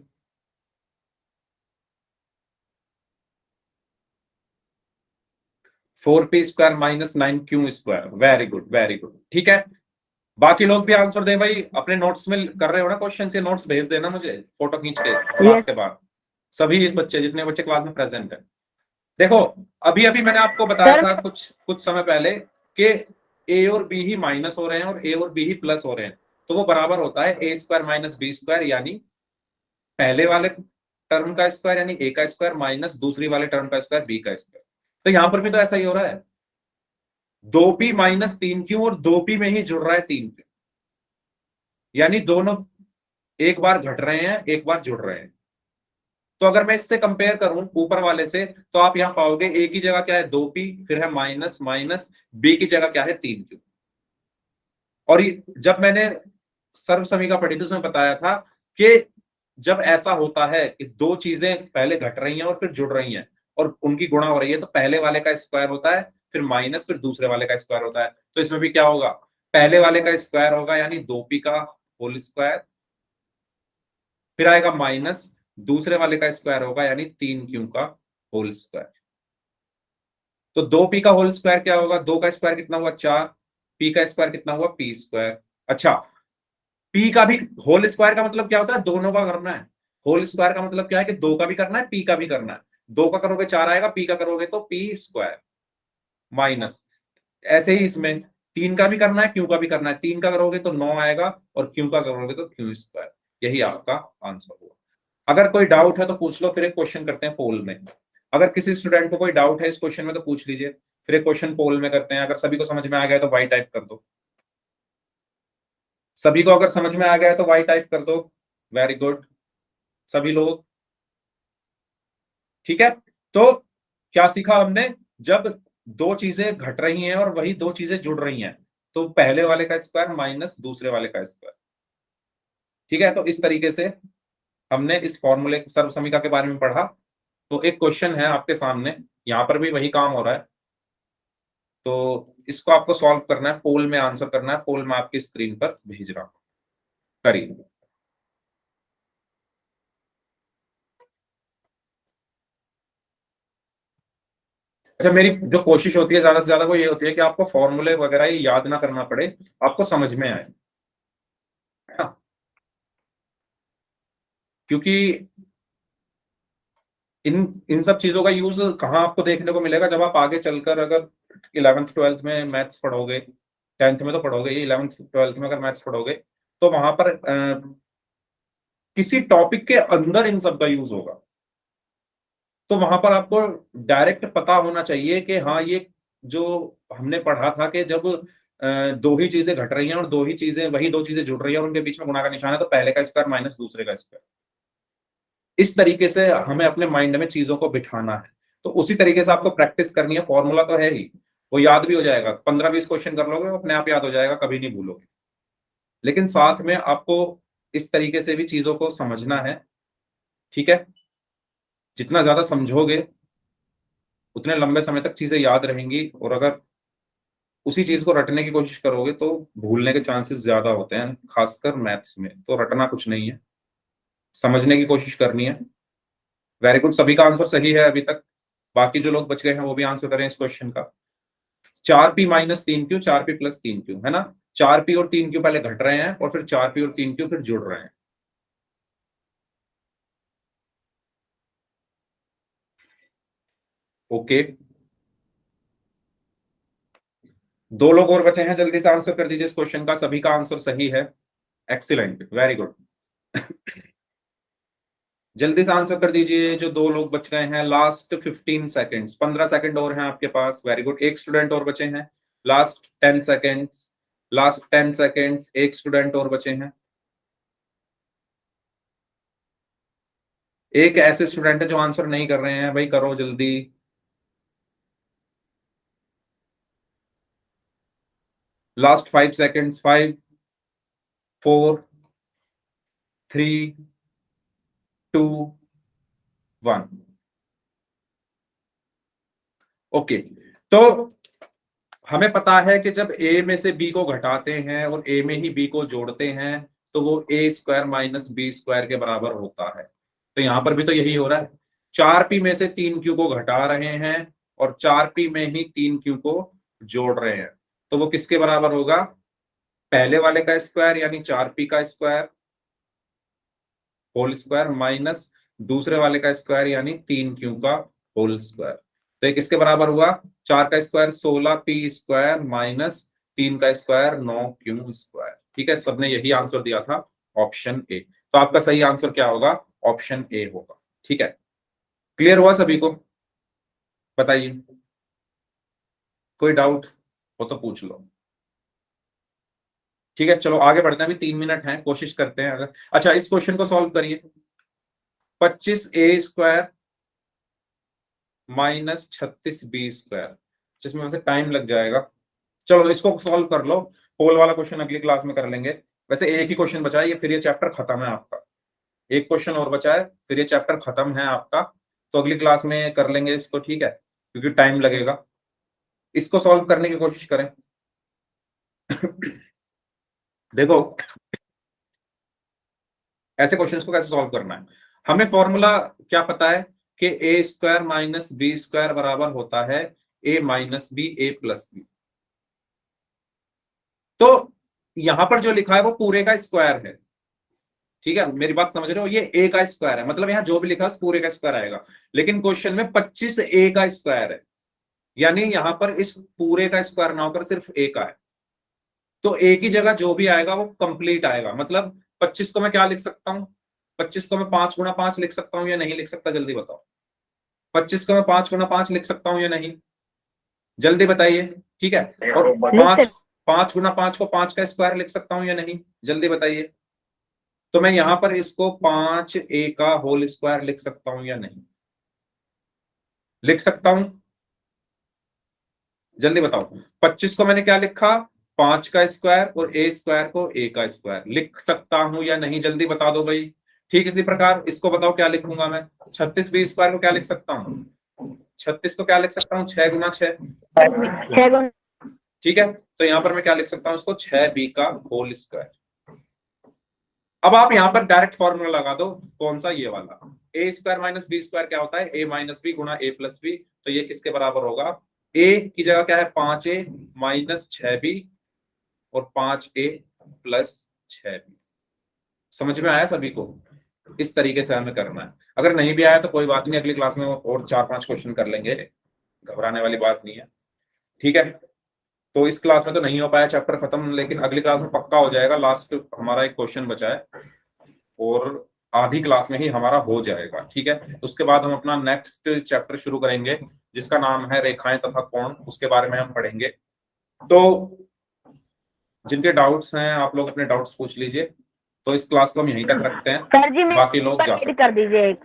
four P square minus 9q square. Very good, very good, ठीक है। बाकी लोग भी आंसर दें भाई, अपने नोट्स में कर रहे हो ना क्वेश्चन, से नोट्स भेज देना मुझे फोटो खींच के क्लास के बाद, सभी बच्चे जितने बच्चे क्लास में प्रेजेंट है। देखो अभी अभी मैंने आपको बताया था कुछ समय पहले कि ए और बी ही माइनस हो रहे हैं और ए और बी ही प्लस हो रहे हैं, तो वो बराबर होता है ए स्क्वायर माइनस बी स्क्वायर, यानी पहले वाले टर्म का स्क्वायर यानी ए का स्क्वायर माइनस दूसरी वाले टर्म का स्क्वायर बी का स्क्वायर। तो यहां पर भी तो ऐसा ही हो रहा है, 2p माइनस 3q और 2p में ही जुड़ रहा है 3q, यानी दोनों एक बार घट रहे हैं एक बार जुड़ रहे हैं। तो अगर मैं इससे कंपेयर करूं ऊपर वाले से, तो आप यहां पाओगे ए की जगह क्या है 2p, फिर है माइनस माइनस, बी की जगह क्या है 3q। और जब मैंने सर्व समीकरण पढ़ी थी उसमें बताया था कि जब ऐसा होता है कि दो चीजें पहले घट रही हैं और फिर जुड़ रही हैं और उनकी गुणा हो रही है, तो पहले वाले का स्क्वायर होता है, फिर माइनस, फिर दूसरे वाले का स्क्वायर होता है। तो इसमें भी क्या होगा? पहले वाले का स्क्वायर होगा यानी 2p का होल स्क्वायर, फिर आएगा माइनस दूसरे वाले का स्क्वायर होगा यानी 3q का होल स्क्वायर। तो 2p का होल स्क्वायर क्या होगा, 2 का स्क्वायर कितना हुआ 4, p का स्क्वायर कितना हुआ p स्क्वायर। अच्छा, p का भी होल स्क्वायर का मतलब क्या होता है, दोनों का करना है। होल स्क्वायर का मतलब क्या है कि 2 का भी करना है, p का भी करना है। 2 का करोगे 4 आएगा, p का करोगे तो p स्क्वायर माइनस, ऐसे ही इसमें 3 का भी करना है, q का भी करना है। 3 का करोगे तो 9 आएगा और q का करोगे तो q स्क्वायर। यही आपका आंसर हुआ। अगर कोई डाउट है तो पूछ लो, फिर एक क्वेश्चन करते हैं पोल में। अगर किसी स्टूडेंट को कोई डाउट है इस क्वेश्चन में तो पूछ लीजिए, फिर एक क्वेश्चन पोल में करते हैं। अगर सभी को समझ में आ गया तो वाई टाइप कर दो। सभी को अगर समझ में आ गया है तो वाई टाइप कर दो। वेरी गुड सभी लोग, ठीक है। तो क्या सीखा हमने, जब दो चीजें घट रही हैं और वही दो चीजें जुड़ रही हैं तो पहले वाले का स्क्वायर माइनस दूसरे वाले का स्क्वायर, ठीक है। तो इस तरीके से हमने इस फॉर्मूले सर्वसमीका के बारे में पढ़ा। तो एक क्वेश्चन है आपके सामने, यहां पर भी वही काम हो रहा है। तो इसको आपको सॉल्व करना है, पोल में आंसर करना है। पोल में आपकी स्क्रीन पर भेज रहा हूं, करिए। अच्छा, मेरी जो कोशिश होती है ज्यादा से ज्यादा वो ये होती है कि आपको फॉर्मूले वगैरह ये याद ना करना पड़े, आपको समझ में आए, है ना। क्योंकि इन इन सब चीजों का यूज कहाँ आपको देखने को मिलेगा, जब आप आगे चलकर अगर 11th 12th में मैथ्स पढ़ोगे, 10th में तो पढ़ोगे, 11th 12th में अगर मैथ्स पढ़ोगे तो वहां पर किसी टॉपिक के अंदर इन सब का यूज होगा। तो वहां पर आपको डायरेक्ट पता होना चाहिए कि हाँ ये जो हमने पढ़ा था कि जब दो ही चीजें घट रही हैं और दो ही चीजें, वही दो चीजें जुड़ रही हैं और उनके बीच में गुणा का निशान है, तो पहले का स्क्वायर माइनस दूसरे का स्क्वायर। इस तरीके से हमें अपने माइंड में चीजों को बिठाना है। तो उसी तरीके से आपको प्रैक्टिस करनी है। फॉर्मूला तो है ही, वो याद भी हो जाएगा, 15-20 क्वेश्चन कर लोगे अपने आप याद हो जाएगा, कभी नहीं भूलोगे। लेकिन साथ में आपको इस तरीके से भी चीजों को समझना है, ठीक है। जितना ज्यादा समझोगे उतने लंबे समय तक चीजें याद रहेंगी, और अगर उसी चीज को रटने की कोशिश करोगे तो भूलने के चांसेस ज्यादा होते हैं, खासकर मैथ्स में। तो रटना कुछ नहीं है, समझने की कोशिश करनी है। वेरी गुड, सभी का आंसर सही है अभी तक। बाकी जो लोग बच गए हैं वो भी आंसर करें इस क्वेश्चन का। 4p minus 3q, 4p plus 3q, है ना। 4p और 3q पहले घट रहे हैं और फिर 4p और 3q फिर जुड़ रहे हैं। ओके, दो लोग और बचे हैं, जल्दी से आंसर कर दीजिए इस क्वेश्चन का। सभी का आंसर सही है, एक्सीलेंट, वेरी गुड। जल्दी से आंसर कर दीजिए जो दो लोग बच गए हैं। लास्ट 15 सेकेंड्स, 15 सेकंड और हैं आपके पास। वेरी गुड, एक स्टूडेंट और बचे हैं। लास्ट 10 सेकेंड्स, लास्ट 10 सेकेंड्स, एक स्टूडेंट और बचे हैं। एक ऐसे स्टूडेंट है जो आंसर नहीं कर रहे हैं, भाई करो जल्दी। Last 5 seconds, 5 4 3 2 1। ओके, तो हमें पता है कि जब ए में से बी को घटाते हैं और ए में ही बी को जोड़ते हैं तो वो ए स्क्वायर माइनस बी स्क्वायर के बराबर होता है। तो यहां पर भी तो यही हो रहा है। 4p में से 3q को घटा रहे हैं और 4p में ही 3q को जोड़ रहे हैं, तो वो किसके बराबर होगा, पहले वाले का स्क्वायर यानी 4p का स्क्वायर होल स्क्वायर माइनस दूसरे वाले का स्क्वायर यानी 3q का होल स्क्वायर। तो ये किसके बराबर हुआ, 4 का स्क्वायर 16p स्क्वायर माइनस 3 का स्क्वायर 9q स्क्वायर। ठीक है, सबने यही आंसर दिया था, ऑप्शन ए। तो आपका सही आंसर क्या होगा, ऑप्शन ए होगा। ठीक है, क्लियर हुआ सभी को, बताइए कोई डाउट हो तो पूछ लो। ठीक है, चलो आगे बढ़ते हैं, अभी 3 मिनट हैं, कोशिश करते हैं। अगर अच्छा, इस क्वेश्चन को सॉल्व करिए। 25a² माइनस 36b स्क्वायर, जिसमें वैसे टाइम लग जाएगा। चलो इसको सॉल्व कर लो, पोल वाला क्वेश्चन अगली क्लास में कर लेंगे। वैसे एक ही क्वेश्चन बचा है, ये फिर ये चैप्टर खत्म है आपका। एक क्वेश्चन और बचा है, फिर ये चैप्टर खत्म है आपका। तो अगली क्लास में कर लेंगे इसको, ठीक है, क्योंकि टाइम लगेगा। इसको सॉल्व करने की कोशिश करें। देखो, ऐसे क्वेश्चंस को कैसे सॉल्व करना है, हमें फॉर्मूला क्या पता है कि ए स्क्वायर माइनस बी स्क्वायर बराबर होता है A minus b a plus B. तो यहां पर जो लिखा है वो पूरे का स्क्वायर है, ठीक है, मेरी बात समझ रहे हो, ये ए का स्क्वायर है, मतलब यहां जो भी लिखा है पूरे का स्क्वायर आएगा। लेकिन क्वेश्चन में 25 ए का स्क्वायर है, यानी यहां पर इस पूरे का स्क्वायर ना होकर सिर्फ ए का है, तो ए की जगह जो भी आएगा वो कंप्लीट आएगा। मतलब 25 को मैं क्या लिख सकता हूं, 25 को मैं 5 गुणा 5 लिख सकता हूं या नहीं लिख सकता, जल्दी बताओ। 25 को मैं 5 गुणा 5 लिख सकता हूं या नहीं, जल्दी बताइए। ठीक है, और 5 गुणा 5 को 5 का स्क्वायर लिख सकता हूं या नहीं, जल्दी बताइए। तो मैं यहां पर इसको 5 ए का होल स्क्वायर लिख सकता हूं या नहीं, लिख सकता हूं, जल्दी बताओ। 25 को मैंने क्या लिखा, 5 का स्क्वायर, और ए स्क्वायर को ए का स्क्वायर लिख सकता हूं या नहीं, जल्दी बता दो भाई। ठीक इसी प्रकार इसको बताओ क्या लिखूंगा मैं, 36 बी स्क्वायर को क्या लिख सकता हूँ, 36 को क्या लिख सकता हूँ, 6 गुना 6, 6 गुना। ठीक है। तो यहां पर मैं क्या लिख सकता हूं, उसको 6b का होल स्क्वायर। अब आप यहां पर डायरेक्ट फॉर्मूला लगा दो, कौन सा, ये वाला, ए स्क्वायर माइनस बी स्क्वायर क्या होता है, ए माइनस बी गुणा ए प्लस बी। तो ये किसके बराबर होगा, ए की जगह क्या है 5a माइनस 6b और 5a प्लस 6b। समझ में आया सभी को, इस तरीके से हमें करना है। अगर नहीं भी आया तो कोई बात नहीं, अगली क्लास में और 4-5 क्वेश्चन कर लेंगे, घबराने वाली बात नहीं है, ठीक है। तो इस क्लास में तो नहीं हो पाया चैप्टर खत्म, लेकिन अगली क्लास में पक्का हो जाएगा। लास्ट हमारा एक क्वेश्चन बचा है और आधी क्लास में ही हमारा हो जाएगा, ठीक है। उसके बाद हम अपना नेक्स्ट चैप्टर शुरू करेंगे जिसका नाम है रेखाएं तथा कोण, उसके बारे में हम पढ़ेंगे। तो जिनके डाउट्स हैं आप लोग अपने डाउट्स पूछ लीजिए। तो इस क्लास को हम यहीं तक रखते हैं, सर जी बाकी लोग जा सकते हैं। कर दीजिए एक।